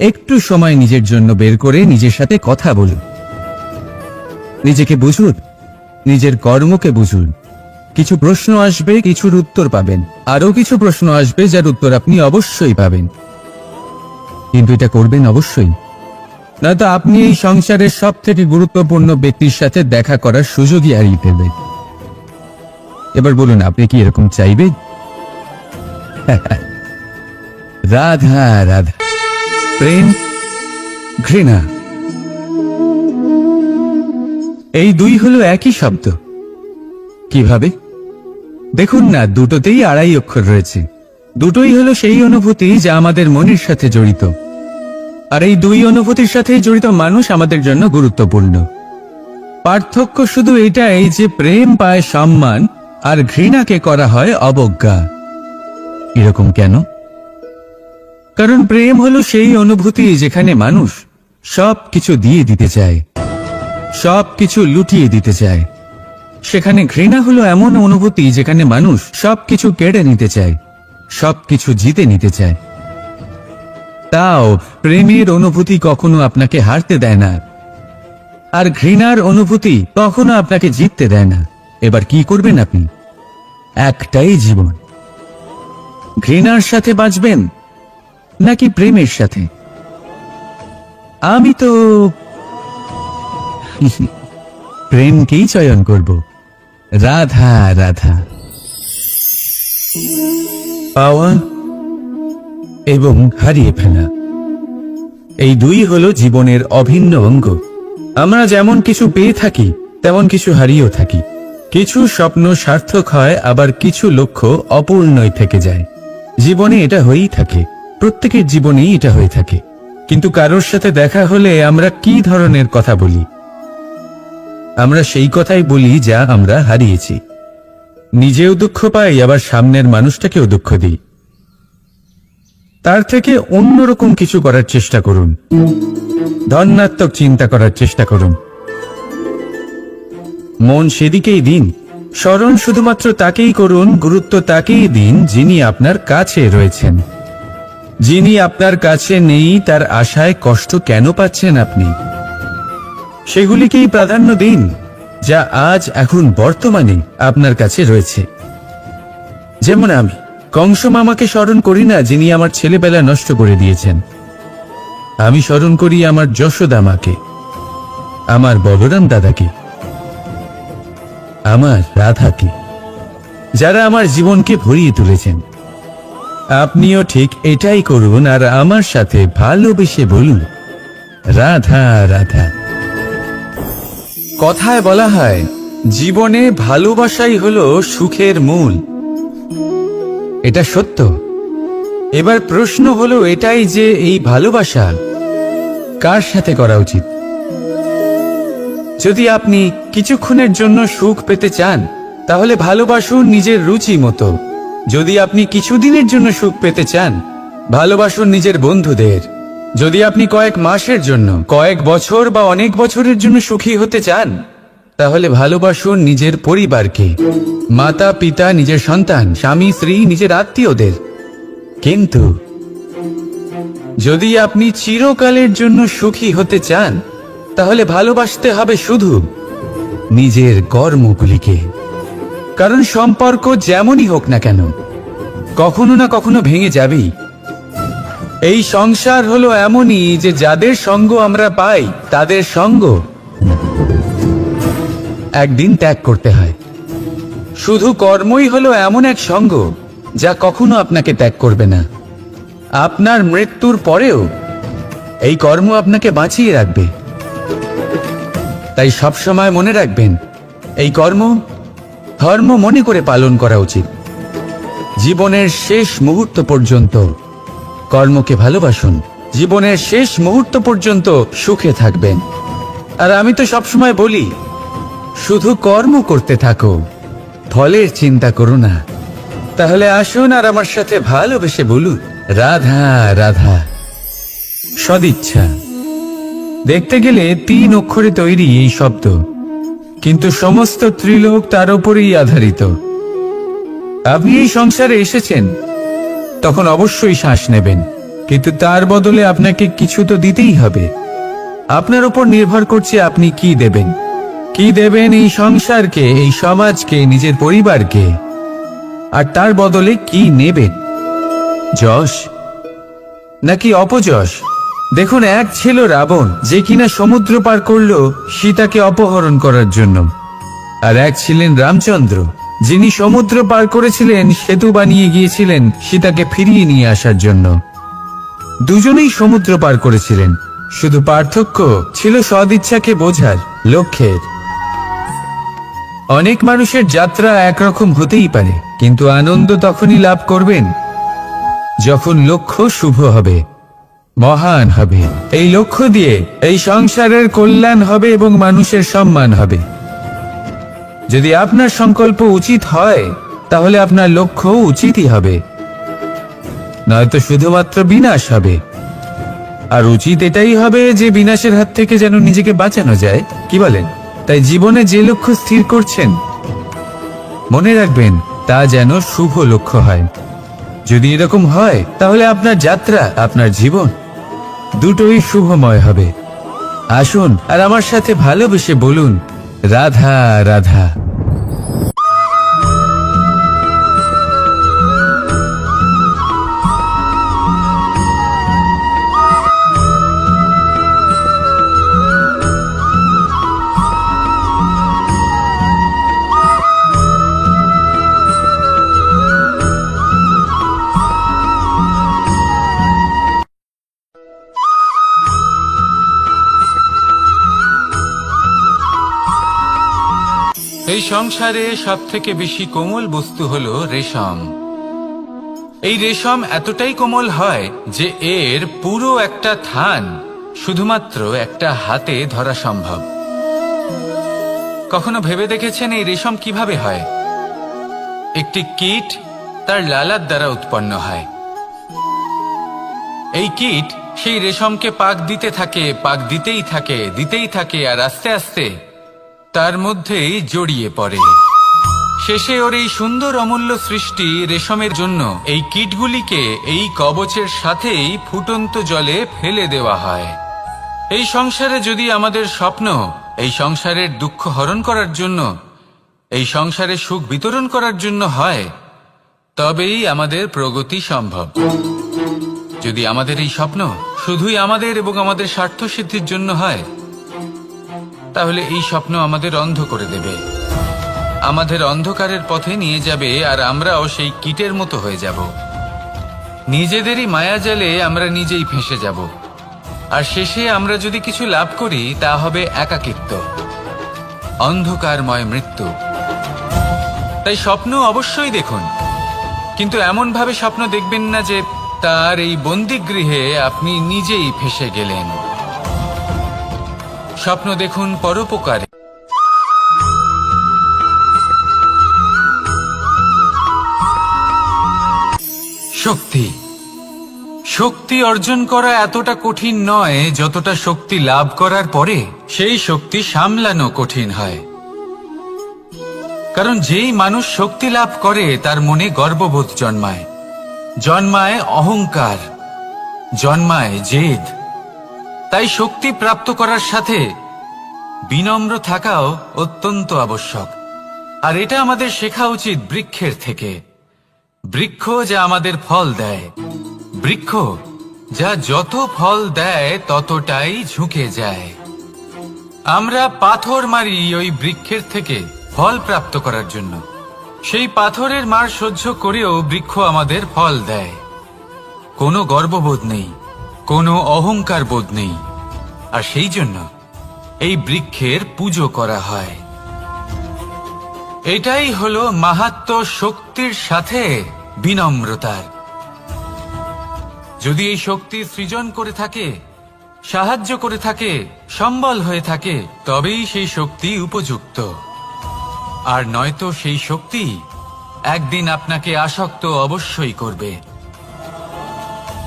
একটু সময় নিজের জন্য বের করে নিজের সাথে কথা বলুন, নিজেকে বুঝুন, নিজের কর্মকে বুঝুন। কিছু প্রশ্ন আসবে, কিছুর উত্তর পাবেন, আরো কিছু প্রশ্ন আসবে যার উত্তর আপনি অবশ্যই পাবেন। কিন্তু এটা করবেন অবশ্যই, নয়তো আপনি এই সংসারের সব থেকে গুরুত্বপূর্ণ ব্যক্তির সাথে দেখা করার সুযোগই হারিয়ে ফেলবেন। এবার বলুন, আপনি কি এরকম চাইবেন? রাধা রাধা, প্রেম, ঘৃণা, এই দুই হলো একই শব্দ। কিভাবে? দেখুন না, দুটোতেই আড়াই অক্ষর রয়েছে। দুটোই হলো সেই অনুভূতি যা আমাদের মনের সাথে জড়িত, আর এই দুই অনুভূতির সাথে জড়িত মানুষ আমাদের জন্য গুরুত্বপূর্ণ। পার্থক্য শুধু এটাই যে প্রেম পায় সম্মান আর ঘৃণাকে করা হয় অবজ্ঞা। এরকম কেন? কারণ প্রেম হলো সেই অনুভূতি যেখানে মানুষ সব কিছু দিয়ে দিতে চায়, সব কিছু লুটিয়ে দিতে চায়। সেখানে ঘৃণা হলো এমন অনুভূতি যেখানে মানুষ সবকিছু কেড়ে নিতে চায়, সবকিছু জিতে নিতে চায়। তাও প্রেমের অনুভূতি কখনো আপনাকে হারতে দেয় না, আর ঘৃণার অনুভূতি কখনো আপনাকে জিততে দেয় না। এবার কি করবেন আপনি? একটাই জীবন, ঘৃণার সাথে বাঁচবেন নাকি প্রেমের সাথে? আমি তো প্রেমকেই চয়ন করব। রাধা রাধা। পাওয়া এবং হারিয়ে ফেলা, এই দুই হলো জীবনের অভিন্ন অঙ্গ। আমরা যেমন কিছু পেয়ে থাকি তেমন কিছু হারিয়েও থাকি। কিছু স্বপ্ন সার্থক হয়, আবার কিছু লক্ষ্য অপূর্ণই থেকে যায়। জীবনে এটা হয়েই থাকে, প্রত্যেকের জীবনেই এটা হয়ে থাকে। কিন্তু কারোর সাথে দেখা হলে আমরা কি ধরনের কথা বলি? আমরা সেই কথাই বলি যা আমরা হারিয়েছি। নিজেও দুঃখ পাই, আবার সামনের মানুষটাকেও দুঃখ দিই। তার থেকে অন্যরকম কিছু করার চেষ্টা করুন, ধনাত্মক চিন্তা করার চেষ্টা করুন। মন সেদিকেই দিন, স্মরণ শুধুমাত্র তাকেই করুন, গুরুত্ব তাকেই দিন যিনি আপনার কাছে রয়েছেন। যিনি আপনার কাছে নেই তার আশায় কষ্ট কেন পাচ্ছেন আপনি? সেগুলিকেই প্রাধান্য দিন যা আজ এখন বর্তমানে আপনার কাছে রয়েছে। যেমন আমি কংস মামাকে স্মরণ করি না, যিনি আমার ছেলেবেলা নষ্ট করে দিয়েছেন। আমি স্মরণ করি আমার যশোদা মাকে, আমার বলরাম দাদাকে, আমার রাধাকে, যারা আমার জীবনকে ভরিয়ে তুলেছেন। আপনিও ঠিক এটাই করুন, আর আমার সাথে ভালোবেসে বলুন, রাধা রাধা। কথায় বলা হয়, জীবনে ভালোবাসাই হলো সুখের মূল। এটা সত্য। এবার প্রশ্ন হলো এটাই যে এই ভালোবাসা কার সাথে করা উচিত? যদি আপনি কিছুক্ষণের জন্য সুখ পেতে চান, তাহলে ভালোবাসুন নিজের রুচি মতো। যদি আপনি কিছুদিনের জন্য সুখ পেতে চান, ভালোবাসুন নিজের বন্ধুদের। যদি আপনি কয়েক মাসের জন্য, কয়েক বছর বা অনেক বছরের জন্য সুখী হতে চান, তাহলে ভালোবাসুন নিজের পরিবারকে, মাতা পিতা, নিজের সন্তান, স্বামী স্ত্রী, নিজের আত্মীয়দের। কিন্তু যদি আপনি চিরকালের জন্য সুখী হতে চান, তাহলে ভালোবাসতে হবে শুধু নিজের কর্মগুলিকে। কারণ সম্পর্ক যেমনই হোক না কেন, কখনো না কখনো ভেঙে যাবেই। এই সংসার হলো এমনই যে যাদের সঙ্গ আমরা পাই, তাদের সঙ্গ একদিন ত্যাগ করতে হয়। শুধু কর্মই হলো এমন এক সঙ্গ যা কখনো আপনাকে ত্যাগ করবে না। আপনার মৃত্যুর পরেও এই কর্ম আপনাকে বাঁচিয়ে রাখবে। তাই সবসময় মনে রাখবেন, এই কর্ম ধর্ম মনে করে পালন করা উচিত। জীবনের শেষ মুহূর্ত পর্যন্ত কর্মকে ভালোবাসুন, জীবনের শেষ মুহূর্ত পর্যন্ত সুখে থাকবেন। আর আমি তো সবসময় বলি, শুধু কর্ম করতে থাকো, ফলের চিন্তা করো না। তাহলে আসুন আর আমার সাথে ভালোবেসে বলুন, রাধা রাধা। সদিচ্ছা। দেখতে গেলে 3 অক্ষরে তৈরি এই শব্দ, কিন্তু সমস্ত ত্রিলোক তার উপরেই আধারিত। আপনি এই সংসারে এসেছেন, তখন অবশ্যই শ্বাস নেবেন, কিন্তু তার বদলে আপনাকে কিছু তো দিতেই হবে। আপনার উপর নির্ভর করছে আপনি কি দেবেন। কি দেবেন এই সংসারকে, এই সমাজকে, নিজের পরিবারকে, আর তার বদলে কি নেবেন? যশ নাকি অপযশ? দেখুন, এক ছিল রাবণ, যে কিনা সমুদ্র পার করলো সীতাকে অপহরণ করার জন্য। আর এক ছিলেন রামচন্দ্র, যিনি সমুদ্র পার করেছিলেন সেতু বানিয়ে গিয়েছিলেন সীতাকে ফিরিয়ে নিয়ে আসার জন্য। দুজনেই সমুদ্র পার করেছিলেন, শুধু পার্থক্য ছিল সদিচ্ছাকে বোঝার লক্ষ্যের। অনেক মানুষের যাত্রা একরকম হতেই পারে, কিন্তু আনন্দ তখনই লাভ করবেন যখন লক্ষ্য শুভ হবে, মহান হবে। এই লক্ষ্য দিয়ে এই সংসারের কল্যাণ হবে এবং মানুষের সম্মান হবে। যদি আপনার সংকল্প উচিত হয় তাহলে আপনার লক্ষ্য উচিতই হবে, নয়তো শুধুমাত্র বিনাশ হবে। আর উচিত এটাই হবে যে বিনাশের হাত থেকে যেন নিজেকে বাঁচানো যায়, কি বলেন? তাই জীবনে যে লক্ষ্য স্থির করছেন মনে রাখবেন তা যেন শুভ লক্ষ্য হয়। যদি এরকম হয় তাহলে আপনার যাত্রা, আপনার জীবন দুটোই শুভময় হবে। আসুন আর আমার সাথে ভালোবেসে বলুন, রাধা রাধা। এই সংসারে সবথেকে বেশি কোমল বস্তু হলো রেশম। এই রেশম এতটাই কোমল হয় যে এর পুরো একটা থান শুধুমাত্র একটা হাতে ধরা সম্ভব। কখনো ভেবে দেখেছেন এই রেশম কিভাবে হয়? একটি কীট তার লালার দ্বারা উৎপন্ন হয়। এই কীট সেই রেশমকে পাক দিতে থাকে, পাক দিতেই থাকে আর আস্তে আস্তে তার মধ্যেই জড়িয়ে পড়ে। শেষে ওর এই সুন্দর অমূল্য সৃষ্টি রেশমের জন্য এই কীটগুলিকে এই কবচের সাথেই ফুটন্ত জলে ফেলে দেওয়া হয়। এই সংসারে যদি আমাদের স্বপ্ন এই সংসারের দুঃখ হরণ করার জন্য, এই সংসারে সুখ বিতরণ করার জন্য হয়, তবেই আমাদের প্রগতি সম্ভব। যদি আমাদের এই স্বপ্ন শুধুই আমাদের এবং আমাদের স্বার্থ সিদ্ধির জন্য হয়, তাহলে এই স্বপ্ন আমাদের অন্ধ করে দেবে, আমাদের অন্ধকারের পথে নিয়ে যাবে, আর আমরাও সেই কীটের মতো হয়ে যাব। নিজেদেরই মায়াজালে আমরা নিজেই ফেঁসে যাব, আর শেষে আমরা যদি কিছু লাভ করি তা হবে একাকিত্ব, অন্ধকারময় মৃত্যু। তাই স্বপ্ন অবশ্যই দেখুন, কিন্তু এমন ভাবে স্বপ্ন দেখবেন না যে তার এই বন্দিগৃহে আপনি নিজেই ফেঁসে গেলেন। স্বপ্ন দেখুন পরোপকারে। শক্তি শক্তি অর্জন করা এতটা কঠিন নয় যতটা শক্তি লাভ করার পরে সেই শক্তি সামলানো কঠিন হয়। কারণ যেই মানুষ শক্তি লাভ করে তার মনে গর্ববোধ জন্মায়, জন্মায় অহংকার, জন্মায় জেদ। তাই শক্তি প্রাপ্ত করার সাথে বিনম্র থাকাও অত্যন্ত আবশ্যক। আর এটা আমাদের শেখা উচিত বৃক্ষের থেকে। বৃক্ষ যা আমাদের ফল দেয়, বৃক্ষ যা যত ফল দেয় ততটাই ঝুঁকে যায়। আমরা পাথর মারি ওই বৃক্ষের থেকে ফল প্রাপ্ত করার জন্য। সেই পাথরের মার সহ্য করেও বৃক্ষ আমাদের ফল দেয়। কোনো গর্ববোধ নেই, কোনো অহংকার বোধ নেই, আর সেই জন্য এই বৃক্ষের পুজো করা হয়। এটাই হলো মাহাত্ম্য শক্তির সাথে বিনম্রতার। যদি এই শক্তি সৃজন করে থাকে, সাহায্য করে থাকে, সম্বল হয়ে থাকে, তবেই সেই শক্তি উপযুক্ত। আর নয়তো সেই শক্তি একদিন আপনাকে আসক্ত অবশ্যই করবে।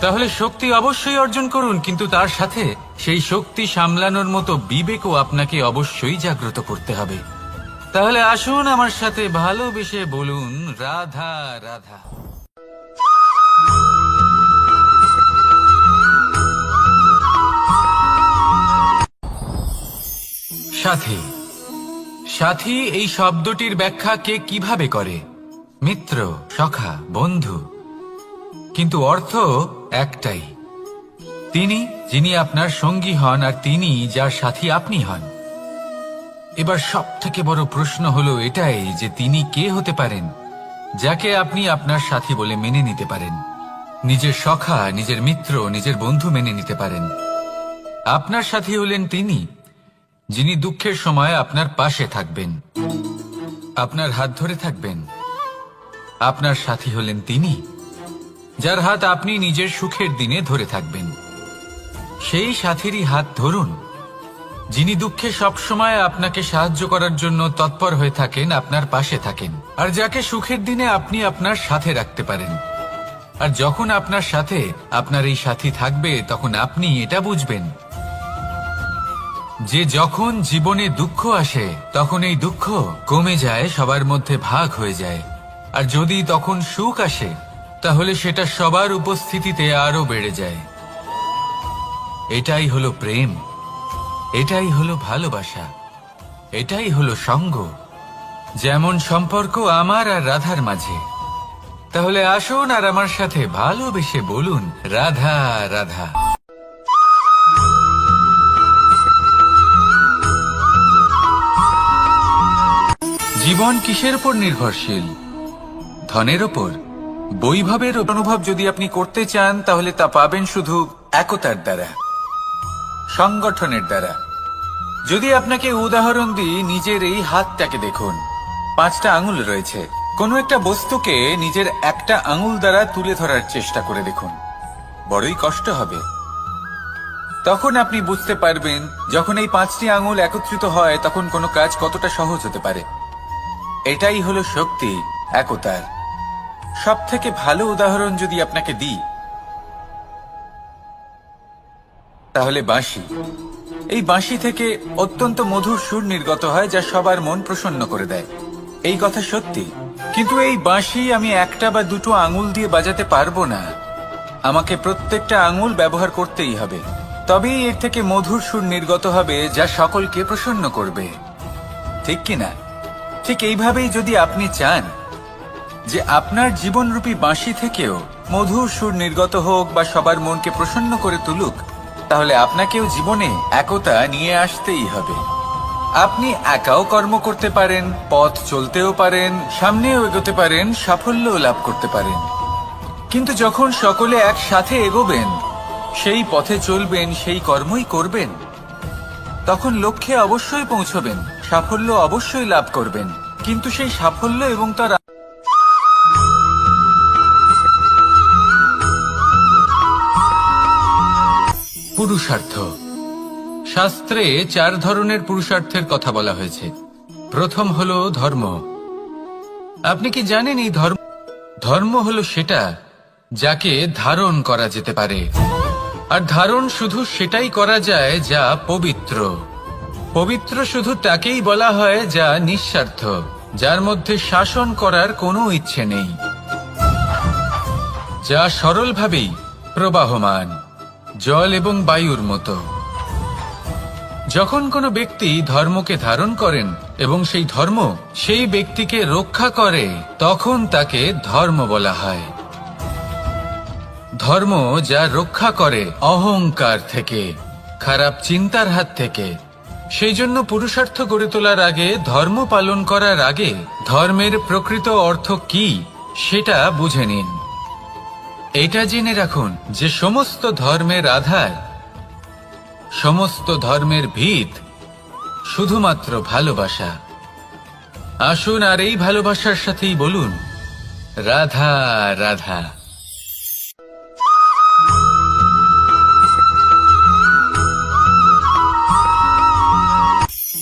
তাহলে শক্তি অবশ্যই অর্জন করুন, কিন্তু তার সাথে সেই শক্তি সামলানোর মতো বিবেকও আপনাকে অবশ্যই জাগ্রত করতে হবে। তাহলে আসুন আমার সাথে ভালোবেসে বলুন, রাধা রাধা। সাথী সাথী এই শব্দটির ব্যাখ্যা কে কিভাবে করে? মিত্র, সখা, বন্ধু। কিন্তু অর্থ একটাই, তিনি যিনি আপনার সঙ্গী হন আর তিনি যার সাথী আপনি হন। এবার সব থেকে বড় প্রশ্ন হলো এটাই যে তিনি কে হতে পারেন যাকে আপনি আপনার সাথী বলে মেনে নিতে পারেন, নিজের সখা, নিজের মিত্র, নিজের বন্ধু মেনে নিতে পারেন। আপনার সাথী হলেন তিনি যিনি দুঃখের সময় আপনার পাশে থাকবেন, আপনার হাত ধরে থাকবেন। আপনার সাথী হলেন তিনি যার হাত আপনি নিজের সুখের দিনে ধরে থাকবেন। সেই সাথীরই হাত ধরুন যিনি দুঃখে সবসময় আপনাকে সাহায্য করার জন্য তৎপর হয়ে থাকেন, আপনার পাশে থাকেন, আর যাকে সুখের দিনে আপনি আপনার সাথে রাখতে পারেন। আর যখন আপনার সাথে আপনার এই সাথী থাকবে তখন আপনি এটা বুঝবেন যে যখন জীবনে দুঃখ আসে তখন এই দুঃখ কমে যায়, সবার মধ্যে ভাগ হয়ে যায়। আর যদি তখন সুখ আসে তাহলে সেটা সবার উপস্থিতিতে আরো বেড়ে যায়। এটাই হলো প্রেম, এটাই হলো ভালোবাসা, এটাই হলো সঙ্গ। যেমন সম্পর্ক আমার আর রাধার মাঝে। তাহলে আসুন আর আমার সাথে ভালোবেসে বলুন, রাধা রাধা। জীবন কিসের উপর নির্ভরশীল? ধনের ওপর, বৈভবের অনুভব যদি আপনি করতে চান তাহলে তা পাবেন শুধু একতার দ্বারা, সংগঠনের দ্বারা। যদি আপনাকে উদাহরণ দিই, নিজের এই হাতটাকে দেখুন, 5টা আঙুল রয়েছে। কোনো একটা বস্তুকে নিজের একটা আঙুল দ্বারা তুলে ধরার চেষ্টা করে দেখুন, বড়ই কষ্ট হবে। তখন আপনি বুঝতে পারবেন যখন এই 5টি আঙুল একত্রিত হয় তখন কোনো কাজ কতটা সহজ হতে পারে। এটাই হলো শক্তি একতার। সব থেকে ভালো উদাহরণ যদি আপনাকে দিই তাহলে বাঁশি। এই বাঁশি থেকে অত্যন্ত মধুর সুর নির্গত হয় যা সবার মন প্রসন্ন করে দেয়। এই কথা সত্যি, কিন্তু এই বাঁশি আমি একটা বা দুটো আঙুল দিয়ে বাজাতে পারবো না। আমাকে প্রত্যেকটা আঙুল ব্যবহার করতেই হবে, তবেই এর থেকে মধুর সুর নির্গত হবে যা সকলকে প্রসন্ন করবে, ঠিক কিনা? ঠিক এইভাবেই যদি আপনি চান যে আপনার জীবনরূপী বাঁশি থেকেও মধুর সুর নির্গত হোক বা সবার মনকে প্রসন্ন করে তুলুক, তাহলে আপনাকেও জীবনে একতা নিয়ে আসতেই হবে। আপনি একাও কর্ম করতে পারেন, পথ চলতেও পারেন, সামনেও এগোতে পারেন, সাফল্যও লাভ করতে পারেন। কিন্তু যখন সকলে একসাথে এগোবেন, সেই পথে চলবেন, সেই কর্মই করবেন, তখন লক্ষ্যে অবশ্যই পৌঁছবেন, সাফল্য অবশ্যই লাভ করবেন। কিন্তু সেই সাফল্য এবং তার পুরুষার্থ। শাস্ত্রে 4 ধরনের পুরুষার্থের কথা বলা হয়েছে। প্রথম হলো ধর্ম। আপনি কি জানেন এই ধর্ম হলো সেটা যাকে ধারণ করা যেতে পারে, আর ধারণ শুধু সেটাই করা যায় যা পবিত্র। পবিত্র শুধু তাকেই বলা হয় যা নিঃস্বার্থ, যার মধ্যে শাসন করার কোনো ইচ্ছে নেই, যা সরলভাবেই প্রবাহমান, জল এবং বায়ুর মতো। যখন কোনো ব্যক্তি ধর্মকে ধারণ করেন এবং সেই ধর্ম সেই ব্যক্তিকে রক্ষা করে, তখন তাকে ধর্ম বলা হয়। ধর্ম যা রক্ষা করে অহংকার থেকে, খারাপ চিন্তার হাত থেকে। সেই জন্য পুরুষার্থ গড়ে তোলার আগে, ধর্ম পালন করার আগে ধর্মের প্রকৃত অর্থ কি সেটা বুঝে নিন। এটা জেনে রাখুন যে সমস্ত ধর্মের আধার, সমস্ত ধর্মের ভিত শুধুমাত্র ভালোবাসা। আসুন আর এই ভালোবাসার সাথেই বলুন, রাধা রাধা।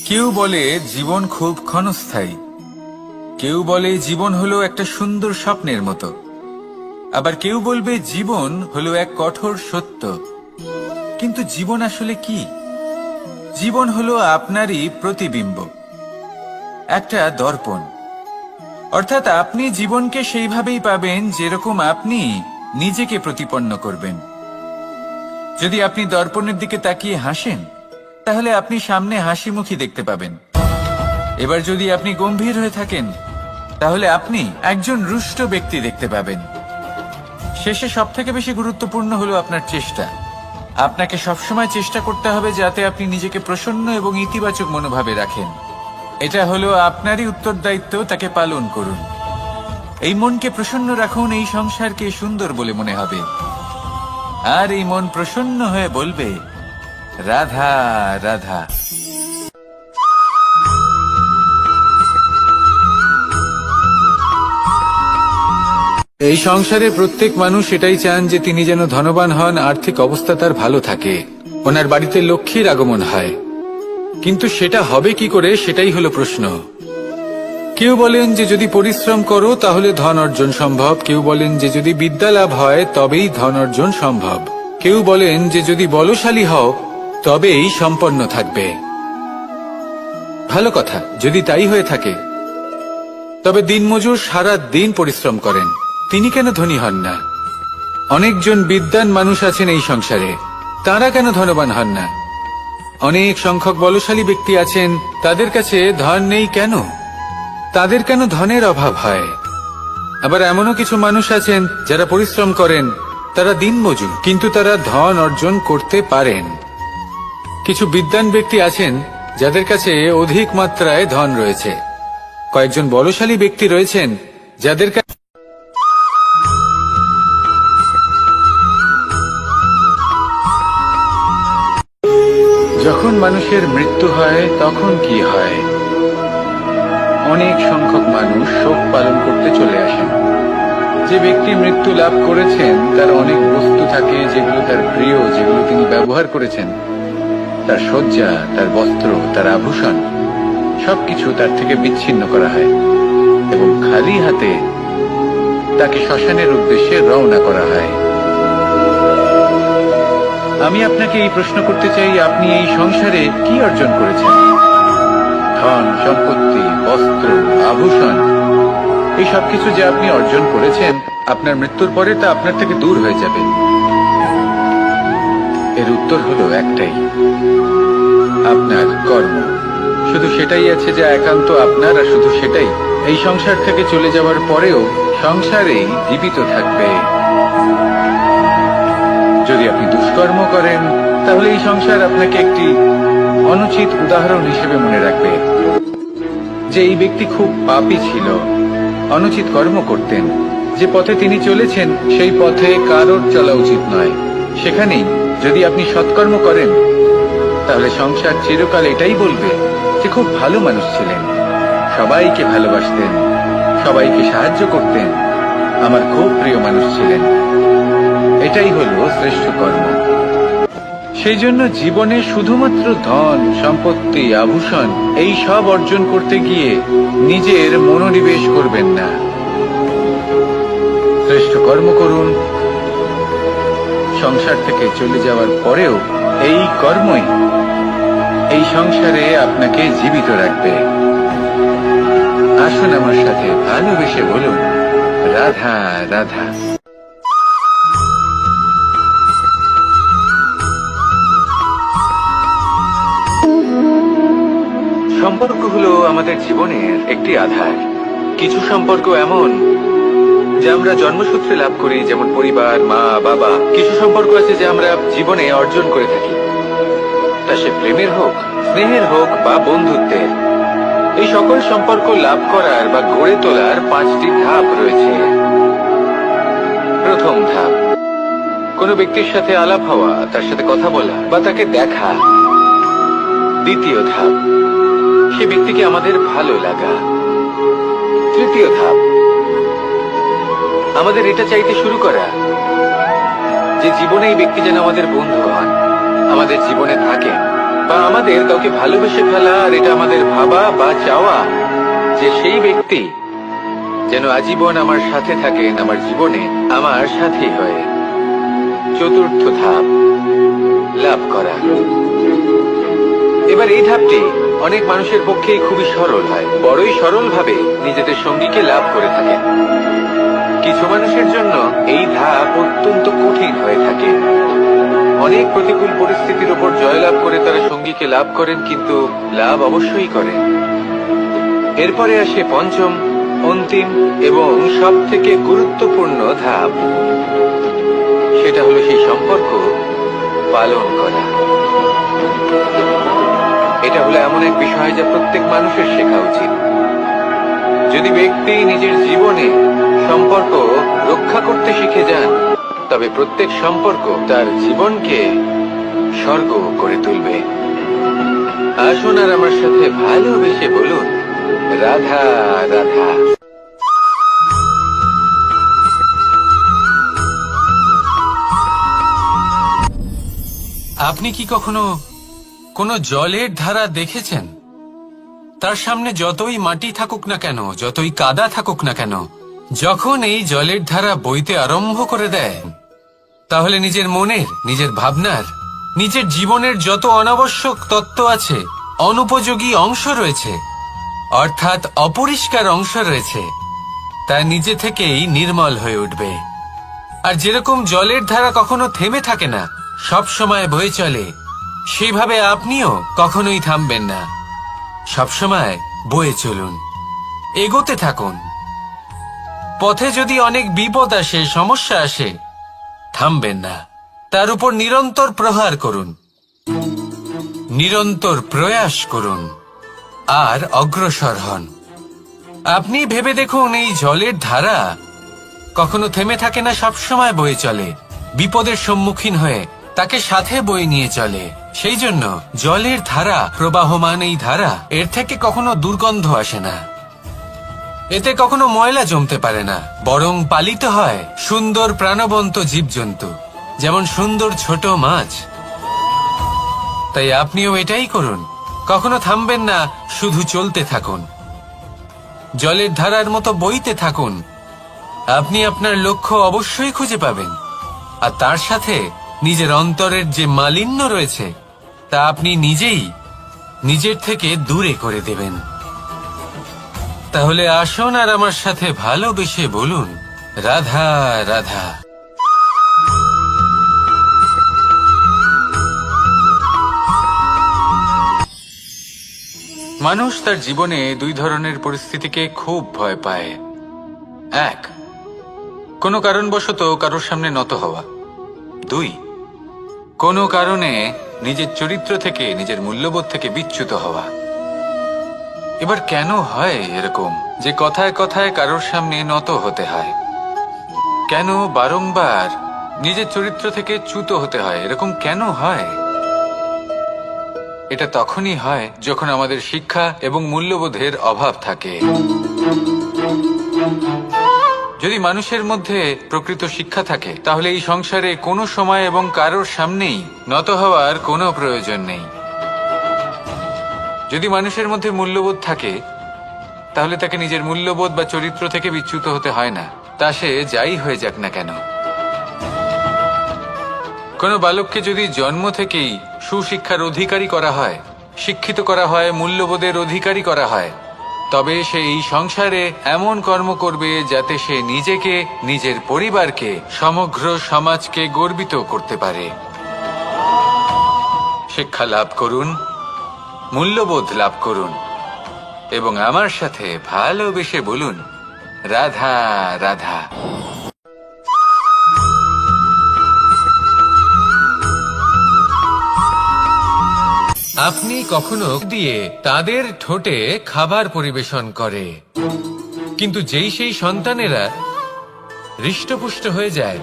কেউ বলে জীবন খুব ক্ষণস্থায়ী, কেউ বলে জীবন হলো একটা সুন্দর স্বপ্নের মতো, আবার কেউ বলবে জীবন হলো এক কঠোর সত্য। কিন্তু জীবন আসলে কি? জীবন হলো আপনারই প্রতিবিম্ব, একটা দর্পণ। অর্থাৎ আপনি জীবনকে সেইভাবেই পাবেন যেরকম আপনি নিজেকে প্রতিপন্ন করবেন। যদি আপনি দর্পণের দিকে তাকিয়ে হাসেন, তাহলে আপনি সামনে হাসি মুখী দেখতে পাবেন। এবার যদি আপনি গম্ভীর হয়ে থাকেন, তাহলে আপনি একজন রুষ্ট ব্যক্তি দেখতে পাবেন। শেষে সবথেকে বেশি গুরুত্বপূর্ণ হলো আপনার চেষ্টা। আপনাকে সবসময় চেষ্টা করতে হবে যাতে আপনি নিজেকে প্রসন্ন এবং ইতিবাচক মনোভাবে রাখেন। এটা হলো আপনারই উত্তরদায়িত্ব, তাকে পালন করুন। এই মনকে প্রসন্ন রাখুন, এই সংসারকে সুন্দর বলে মনে হবে। আর এই মন প্রসন্ন হয়ে বলবে, রাধা রাধা। এই সংসারে প্রত্যেক মানুষ এটাই চান যে তিনি যেন ধনবান হন, আর্থিক অবস্থা তার ভালো থাকে, ওনার বাড়িতে লক্ষ্মীর আগমন হয়। কিন্তু সেটা হবে কি করে, সেটাই হলো প্রশ্ন। কেউ বলেন যে যদি পরিশ্রম করো তাহলে ধন অর্জন সম্ভব, কেউ বলেন যে যদি বিদ্যা লাভ হয় তবেই ধন অর্জন সম্ভব, কেউ বলেন যে যদি বলশালী হও তবেই সম্পন্ন থাকবে। ভালো কথা, যদি তাই হয়ে থাকে, তবে দিনমজুর সারা দিন পরিশ্রম করেন, তিনি কেন ধনী হন না? অনেকজন বিদ্বান মানুষ আছেন এই সংসারে, তারা কেন ধনবান হন না? অনেক সংখ্যক বলশালী ব্যক্তি আছেন, তাদের কাছে ধন নেই কেন? তাদের কেন ধনের অভাব হয়? আবার এমনও কিছু মানুষ আছেন যারা পরিশ্রম করেন, তারা দিনমজুর, কিন্তু তারা ধন অর্জন করতে পারেন। কিছু বিদ্বান ব্যক্তি আছেন যাদের কাছে অধিক মাত্রায় ধন রয়েছে। কয়েকজন বলশালী ব্যক্তি রয়েছেন যাদের কাছে যখন মানুষের মৃত্যু হয় তখন কি হয়? অনেক সংখ্যক মানুষ শোক পালন করতে চলে আসেন। যে ব্যক্তি মৃত্যু লাভ করেছেন তার অনেক বস্তু থাকে যেগুলো তার প্রিয়, যেগুলো তিনি ব্যবহার করেছেন, তার শয্যা, তার বস্ত্র, তার আভূষণ, সবকিছু তার থেকে বিচ্ছিন্ন করা হয় এবং খালি হাতে তাকে শ্মশানের উদ্দেশ্যে রওনা করা হয়। আমি আপনাকে এই প্রশ্ন করতে চাই, আপনি এই সংসারে কি অর্জন করেছেন? ধন, সম্পত্তি, বস্ত্র, আভূষণ, এই সবকিছু যে আপনি অর্জন করেছেন, আপনার মৃত্যুর পরে তা আপনার থেকে দূর হয়ে যাবে। এর উত্তর হলো একটাই, আপনার কর্ম। শুধু সেটাই আছে যা একান্ত আপনার, আর শুধু সেটাই এই সংসার থেকে চলে যাওয়ার পরেও সংসারেই জীবিত থাকবে। যদি আপনি দুষ্কর্ম করেন তাহলে এই সংসার আপনাকে একটি অনুচিত উদাহরণ হিসেবে মনে রাখবে যে এই ব্যক্তি খুব পাপী ছিল, অনুচিত কর্ম করতেন। যে পথে তিনি চলেছেন সেই পথে কারোর চলা উচিত নয়। সেখানেই যদি আপনি সৎকর্ম করেন তাহলে সংসার চিরকাল এটাই বলবে যে খুব ভালো মানুষ ছিলেন, সবাইকে ভালোবাসতেন, সবাইকে সাহায্য করতেন, আমার খুব প্রিয় মানুষ ছিলেন। এটাই হলো শ্রেষ্ঠ কর্ম। সেই জন্য জীবনে শুধুমাত্র ধন, সম্পত্তি, আভূষণ এই সব অর্জন করতে গিয়ে নিজের মনোনিবেশ করবেন না। শ্রেষ্ঠ কর্ম করুন। সংসার থেকে চলে যাওয়ার পরেও এই কর্মই এই সংসারে আপনাকে জীবিত রাখবে। আসুন আমার সাথে ভালোবেসে বলুন, রাধা রাধা। সম্পর্ক হলো আমাদের জীবনের একটি আধার। কিছু সম্পর্ক এমন যা আমরা জন্মসূত্রে লাভ করি, যেমন পরিবার, মা, বাবা। কিছু সম্পর্ক আছে যা আমরা জীবনে অর্জন করে থাকি, তা সে প্রেমের হোক, স্নেহের হোক বা বন্ধুত্বের। এই সকল সম্পর্ক লাভ করার বা গড়ে তোলার 5টি ধাপ রয়েছে। প্রথম ধাপ, কোনো ব্যক্তির সাথে আলাপ হওয়া, তার সাথে কথা বলা বা তাকে দেখা। দ্বিতীয় ধাপ, সে ব্যক্তিকে আমাদের ভালো লাগা। তৃতীয় ধাপ, আমাদের এটা চাইতে শুরু করা যে জীবনে এই ব্যক্তি যেন আমাদের বন্ধু হন, আমাদের জীবনে থাকেন, বা আমাদের কাউকে ভালোবেসে ফেলা আর এটা আমাদের ভাবা বা চাওয়া যে সেই ব্যক্তি যেন আজীবন আমার সাথে থাকেন, আমার জীবনে আমার সাথী হয়ে। চতুর্থ ধাপ, লাভ করা। এবার এই ধাপটি অনেক মানুষের পক্ষেই খুবই সরল হয়, বড়ই সরল ভাবে নিজেদের সঙ্গীকে লাভ করে থাকেন। কিছু মানুষের জন্য এই ধাপ অত্যন্ত কঠিন হয়ে থাকে। অনেক প্রতিকূল পরিস্থিতির উপর জয়লাভ করে তারা সঙ্গীকে লাভ করেন, কিন্তু লাভ অবশ্যই করেন। এরপরে আসে পঞ্চম, অন্তিম এবং সব থেকে গুরুত্বপূর্ণ ধাপ। সেটা হলো সেই সম্পর্ক পালন করা। এটা হলো এমন এক বিষয় যা প্রত্যেক মানুষের শেখা যদি ব্যক্তি নিজের জীবনে সম্পর্ক রক্ষা করতে শিখে যান, তবে প্রত্যেক সম্পর্ক তার জীবনকে স্বর্গ করে তুলবে। আসুন আর আমার সাথে ভালোবেসে বলুন, রাধা রাধা। আপনি কি কখনো কোনো জলের ধারা দেখেছেন? তার সামনে যতই মাটি থাকুক না কেন, যতই কাদা থাকুক না কেন, যখন এই জলের ধারা বইতে আরম্ভ করে দেয়, তাহলে নিজের মনের, নিজের ভাবনার, নিজের জীবনের যত অনাবশ্যক তত্ত্ব আছে, অনুপযোগী অংশ রয়েছে, অর্থাৎ অপরিষ্কার অংশ রয়েছে, তা নিজে থেকেই নির্মল হয়ে উঠবে। আর যেরকম জলের ধারা কখনো থেমে থাকে না, সব সময় বয়ে চলে, সেইভাবে আপনিও কখনোই থামবেন না। সবসময় বয়ে চলুন, এগোতে থাকুন। পথে যদি অনেক বিপদ আসে, সমস্যা আসে, থামবেন না, তার উপর নিরন্তর প্রহার করুন, নিরন্তর প্রয়াস করুন আর অগ্রসর হন। আপনি ভেবে দেখুন, এই জলের ধারা কখনো থেমে থাকে না, সবসময় বয়ে চলে, বিপদের সম্মুখীন হয়ে তাকে সাথে বয়ে নিয়ে চলে। সেই জন্য জলের ধারা, প্রবাহমান এই ধারা, এর থেকে কখনো দুর্গন্ধ আসে না, এতে কখনো ময়লা জমতে পারে না, বরং পালিত হয় সুন্দর প্রাণবন্ত জীবজন্তু, যেমন সুন্দর ছোট মাছ। তাই আপনিও এটাই করুন, কখনো থামবেন না, শুধু চলতে থাকুন, জলের ধারার মতো বইতে থাকুন। আপনি আপনার লক্ষ্য অবশ্যই খুঁজে পাবেন, আর তার সাথে নিজের অন্তরের যে মালিন্য রয়েছে, তা আপনি নিজেই নিজের থেকে দূরে করে দেবেন। তাহলে আসুন আর আমার সাথে ভালোবেসে বলুন, রাধা রাধা। মানুষ তার জীবনে দুই ধরনের পরিস্থিতিকে খুব ভয় পায়। এক, কোনো কারণবশত কারোর সামনে নত হওয়া। দুই, কোনো কারণে নিজের চরিত্র থেকে, নিজের মূল্যবোধ থেকে বিচ্যুত হওয়া। এবার কেন হয় এরকম যে কথায় কথায় কারোর সামনে নত হতে হয়? কেন বারংবার নিজের চরিত্র থেকে চ্যুত হতে হয়? এরকম কেন হয়? এটা তখনই হয় যখন আমাদের শিক্ষা এবং মূল্যবোধের অভাব থাকে। যদি মানুষের মধ্যে প্রকৃত শিক্ষা থাকে, তাহলে এই সংসারে কোনো সময় এবং কারোর সামনেই নত হওয়ার কোনো প্রয়োজন নেই। যদি মানুষের মধ্যে মূল্যবোধ থাকে, তাহলে তাকে নিজের মূল্যবোধ বা চরিত্র থেকে বিচ্যুত হতে হয় না, তা সে যাই হয়ে যাক না কেন। কোনো বালককে যদি জন্ম থেকেই সুশিক্ষার অধিকারী করা হয়, শিক্ষিত করা হয়, মূল্যবোধের অধিকারী করা হয়, তবে সে এই সংসারে এমন কর্ম করবে যাতে সে নিজেকে, নিজের পরিবারকে, সমগ্র সমাজকে গর্বিত করতে পারে। শিক্ষা লাভ করুন, মূল্যবোধ লাভ করুন এবং আমার সাথে ভালোবেসে বলুন, রাধা রাধা। আপনি কখনো দিয়ে তাদের ঠোঁটে খাবার পরিবেশন করে, কিন্তু যেই সেই সন্তানেরা হৃষ্টপুষ্ট হয়ে যায়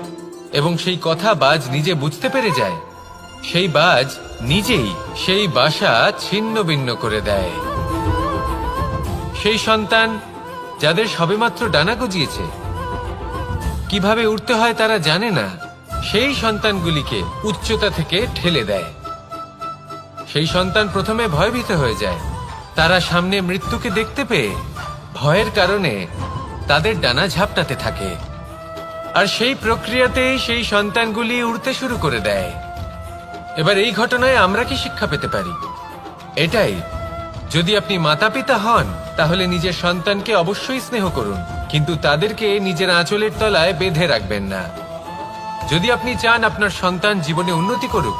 এবং সেই কথা বাজ নিজে বুঝতে পেরে যায়, সেই বাজ নিজেই সেই বাসা ছিন্ন ভিন্ন করে দেয়। সেই সন্তান যাদের সবেমাত্র ডানা গজিয়েছে, কিভাবে উঠতে হয় তারা জানে না, সেই সন্তানগুলিকে উচ্চতা থেকে ঠেলে দেয়। সেই সন্তান প্রথমে ভয়ভীত হয়ে যায়, তারা সামনে মৃত্যুকে দেখতে পেয়ে ভয়ের কারণে তাদের ডানা ঝাপটাতে থাকে, আর সেই প্রক্রিয়াতেই সেই সন্তানগুলি উড়তে শুরু করে দেয়। এবার এই ঘটনায় আমরা কি শিক্ষা পেতে পারি? এটাই, যদি আপনি মাতা পিতা হন, তাহলে নিজের সন্তানকে অবশ্যই স্নেহ করুন, কিন্তু তাদেরকে নিজের আঁচলের তলায় বেঁধে রাখবেন না। যদি আপনি চান আপনার সন্তান জীবনে উন্নতি করুক,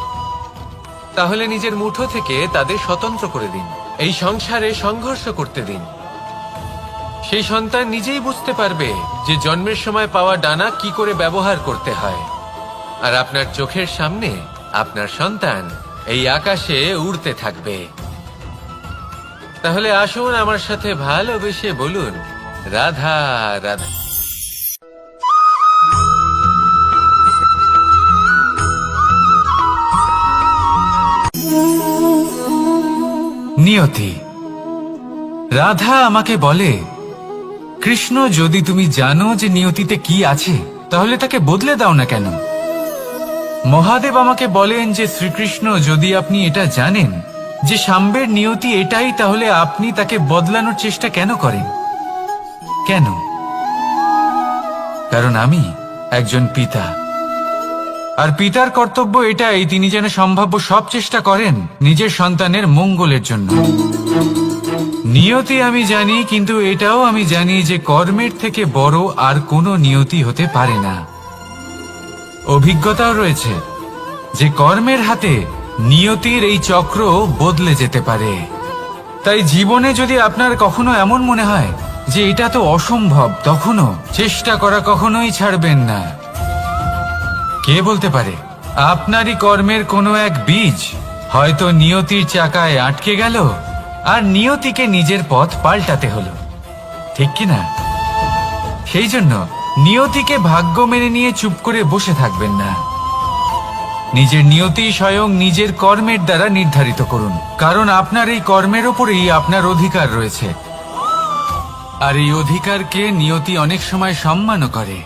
তাহলে নিজের মুঠো থেকে তাদের স্বতন্ত্র করে দিন, এই সংসারে সংঘর্ষ করতে দিন। সেই সন্তান নিজেই বুঝতে পারবে যে জন্মের সময় পাওয়া ডানা কি করে ব্যবহার করতে হয়, আর আপনার চোখের সামনে আপনার সন্তান এই আকাশে উড়তে থাকবে। তাহলে আসুন আমার সাথে ভালোবেসে বলুন, রাধা রাধা। নিয়তি। রাধা আমাকে বলে, কৃষ্ণ, যদি তুমি জানো যে নিয়তিতে কি আছে তাহলে তাকে বদলে দাও না কেন? মহাদেব আমাকে বলেন যে শ্রীকৃষ্ণ, যদি আপনি এটা জানেন যে সাম্বের নিয়তি এটাই, তাহলে আপনি তাকে বদলানোর চেষ্টা কেন করেন? কেন? কারণ আমি একজন পিতা, আর পিতার কর্তব্য এটাই, তিনি যেন সম্ভাব্য সব চেষ্টা করেন নিজের সন্তানের মঙ্গলের জন্য। নিয়তি আমি জানি, কিন্তু এটাও আমি জানি যে কর্মের থেকে বড় আর কোনো নিয়তি হতে পারে না। অভিজ্ঞতাও রয়েছে যে কর্মের হাতে নিয়তির এই চক্র বদলে যেতে পারে। তাই জীবনে যদি আপনার কখনো এমন মনে হয় যে এটা তো অসম্ভব, তখনও চেষ্টা করা কখনোই ছাড়বেন না। কে বলতে পারে আপনারই কর্মের কোনো এক বীজ হয়তো নিয়তির চাকায় আটকে গেল আর নিয়তিকে নিজের পথ পাল্টাতে হলো, ঠিক কিনা? সেই জন্য নিয়তিকে ভাগ্য মেনে নিয়ে চুপ করে বসে থাকবেন না। নিজের নিয়তি স্বয়ং নিজের কর্মের দ্বারা নির্ধারিত করুন, কারণ আপনার এই কর্মের ওপরেই আপনার অধিকার রয়েছে, আর এই অধিকারকে নিয়তি অনেক সময় সম্মানও করে।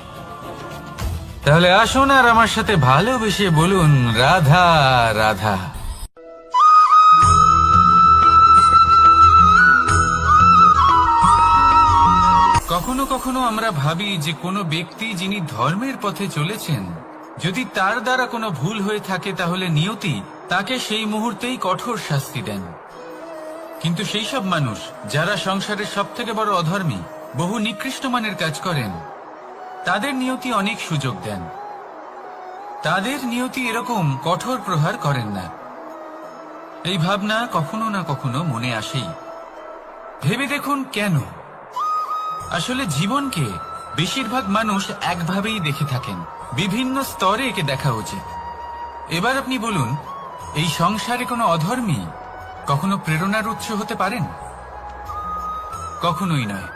তাহলে আসুন আর আমার সাথে ভালোবেসে বলুন, রাধা রাধা। কখনো কখনো আমরা ভাবি যে কোনো ব্যক্তি যিনি ধর্মের পথে চলেছেন, যদি তার দ্বারা কোনো ভুল হয়ে থাকে তাহলে নিয়তি তাকে সেই মুহূর্তেই কঠোর শাস্তি দেন। কিন্তু সেই সব মানুষ যারা সংসারের সবথেকে বড় অধর্মী, বহু নিকৃষ্ট মানের কাজ করেন, তাদের নিয়তি অনেক সুযোগ দেন। তাদের নিয়তি এরকম কঠোর প্রহার করেন না। এই ভাবনা কখনো না কখনো মনে আসেই। ভেবে দেখুন কেন? আসলে জীবনকে বেশিরভাগ মানুষ একভাবেই দেখে থাকেন, বিভিন্ন স্তরে একে দেখা উচিত। এবার আপনি বলুন, এই সংসারে কোনো অধর্মী কখনো প্রেরণার উৎস হতে পারেন? কখনোই নয়।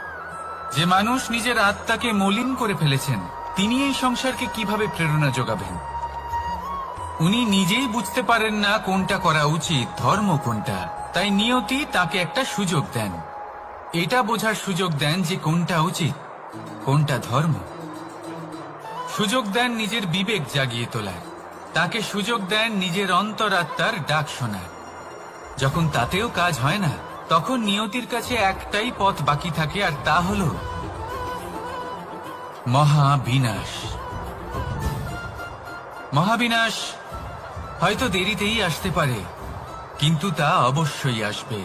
যে মানুষ নিজের আত্মাকে মলিন করে ফেলেছেন, তিনি এই সংসারকে কিভাবে প্রেরণা যোগাবেন? উনি নিজেই বুঝতে পারেন না কোনটা করা উচিত, ধর্ম কোনটা। তাই নিয়তি তাকে একটা সুযোগ দেন, এটা বোঝার সুযোগ দেন যে কোনটা উচিত, কোনটা ধর্ম। সুযোগ দেন নিজের বিবেক জাগিয়ে তোলার, তাকে সুযোগ দেন নিজের অন্তরাত্মার ডাক শোনার। যখন তাতেও কাজ হয় না, তখন নিয়তির কাছে একটাই পথ বাকি থাকে, আর তা হল মহাবিনাশ। মহাবিনাশ হয়তো দেরিতেই আসতে পারে, কিন্তু তা অবশ্যই আসবে।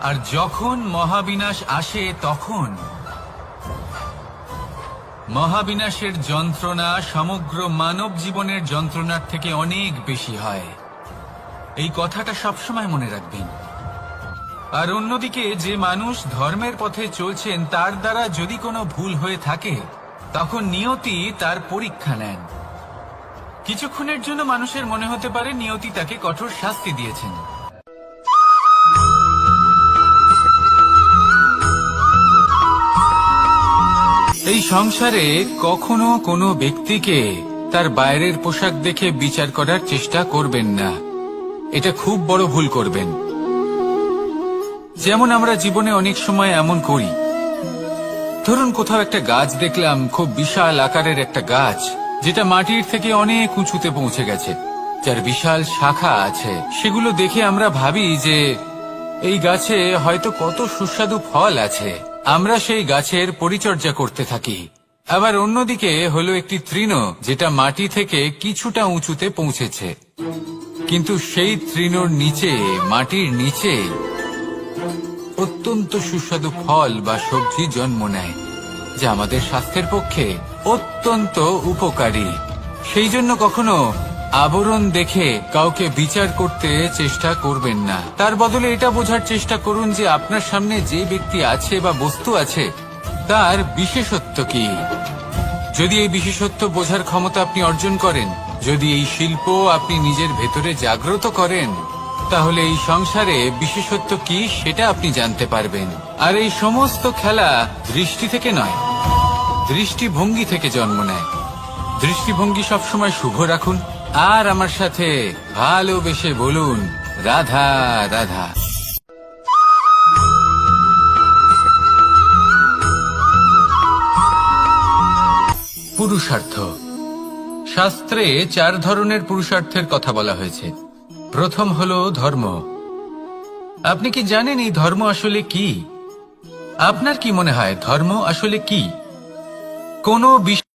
আর যখন মহাবিনাশ আসে, তখন মহাবিনাশের যন্ত্রণা সমগ্র মানব জীবনের যন্ত্রণার থেকে অনেক বেশি হয়। এই কথাটা সবসময় মনে রাখবেন। আর অন্যদিকে যে মানুষ ধর্মের পথে চলছেন, তার দ্বারা যদি কোনো ভুল হয়ে থাকে, তখন নিয়তি তার পরীক্ষা নেন। কিছুক্ষণের জন্য মানুষের মনে হতে পারে নিয়তি তাকে কঠোর শাস্তি দিয়েছেন। এই সংসারে কখনো কোনো ব্যক্তিকে তার বাইরের পোশাক দেখে বিচার করার চেষ্টা করবেন না, এটা খুব বড় ভুল করবেন। যেমন আমরা জীবনে অনেক সময় এমন করি, ধরুন কোথাও একটা গাছ দেখলাম, খুব বিশাল আকারের একটা গাছ, যেটা মাটির থেকে অনেক উঁচুতে পৌঁছে গেছে, যার বিশাল শাখা আছে। সেগুলো দেখে আমরা ভাবি যে এই গাছে হয়তো কত সুস্বাদু ফল আছে, আমরা সেই গাছের পরিচর্যা করতে থাকি। আবার অন্যদিকে হলো একটি তৃণ, যেটা মাটি থেকে কিছুটা উঁচুতে পৌঁছেছে, কিন্তু সেই তৃণর নিচে, মাটির নিচে অত্যন্ত সুস্বাদু ফল বা সবজি জন্ম নেয়, যা আমাদের স্বাস্থ্যের পক্ষে অত্যন্ত উপকারী। সেই জন্য কখনো আবরণ দেখে কাউকে বিচার করতে চেষ্টা করবেন না। তার বদলে এটা বোঝার চেষ্টা করুন যে আপনার সামনে যে ব্যক্তি আছে বা বস্তু আছে, তার বিশেষত্ব কি। যদি এই বিশেষত্ব বোঝার ক্ষমতা আপনি অর্জন করেন, যদি এই শিল্প আপনি নিজের ভেতরে জাগ্রত করেন, তাহলে এই সংসারে বিশেষত্ব কি সেটা আপনি জানতে পারবেন। আর এই সমস্ত খেলা দৃষ্টি থেকে নয়, দৃষ্টিভঙ্গি থেকে জন্ম নেয়। দৃষ্টিভঙ্গি সবসময় শুভ রাখুন আর আমার সাথে ভালোবেসে বলুন, রাধা রাধা। পুরুষার্থ। শাস্ত্রে 4 ধরনের পুরুষার্থের কথা বলা হয়েছে। প্রথম হলো ধর্ম। আপনি কি জানেন এই ধর্ম আসলে কি? আপনার কি মনে হয় ধর্ম আসলে কি? কোনো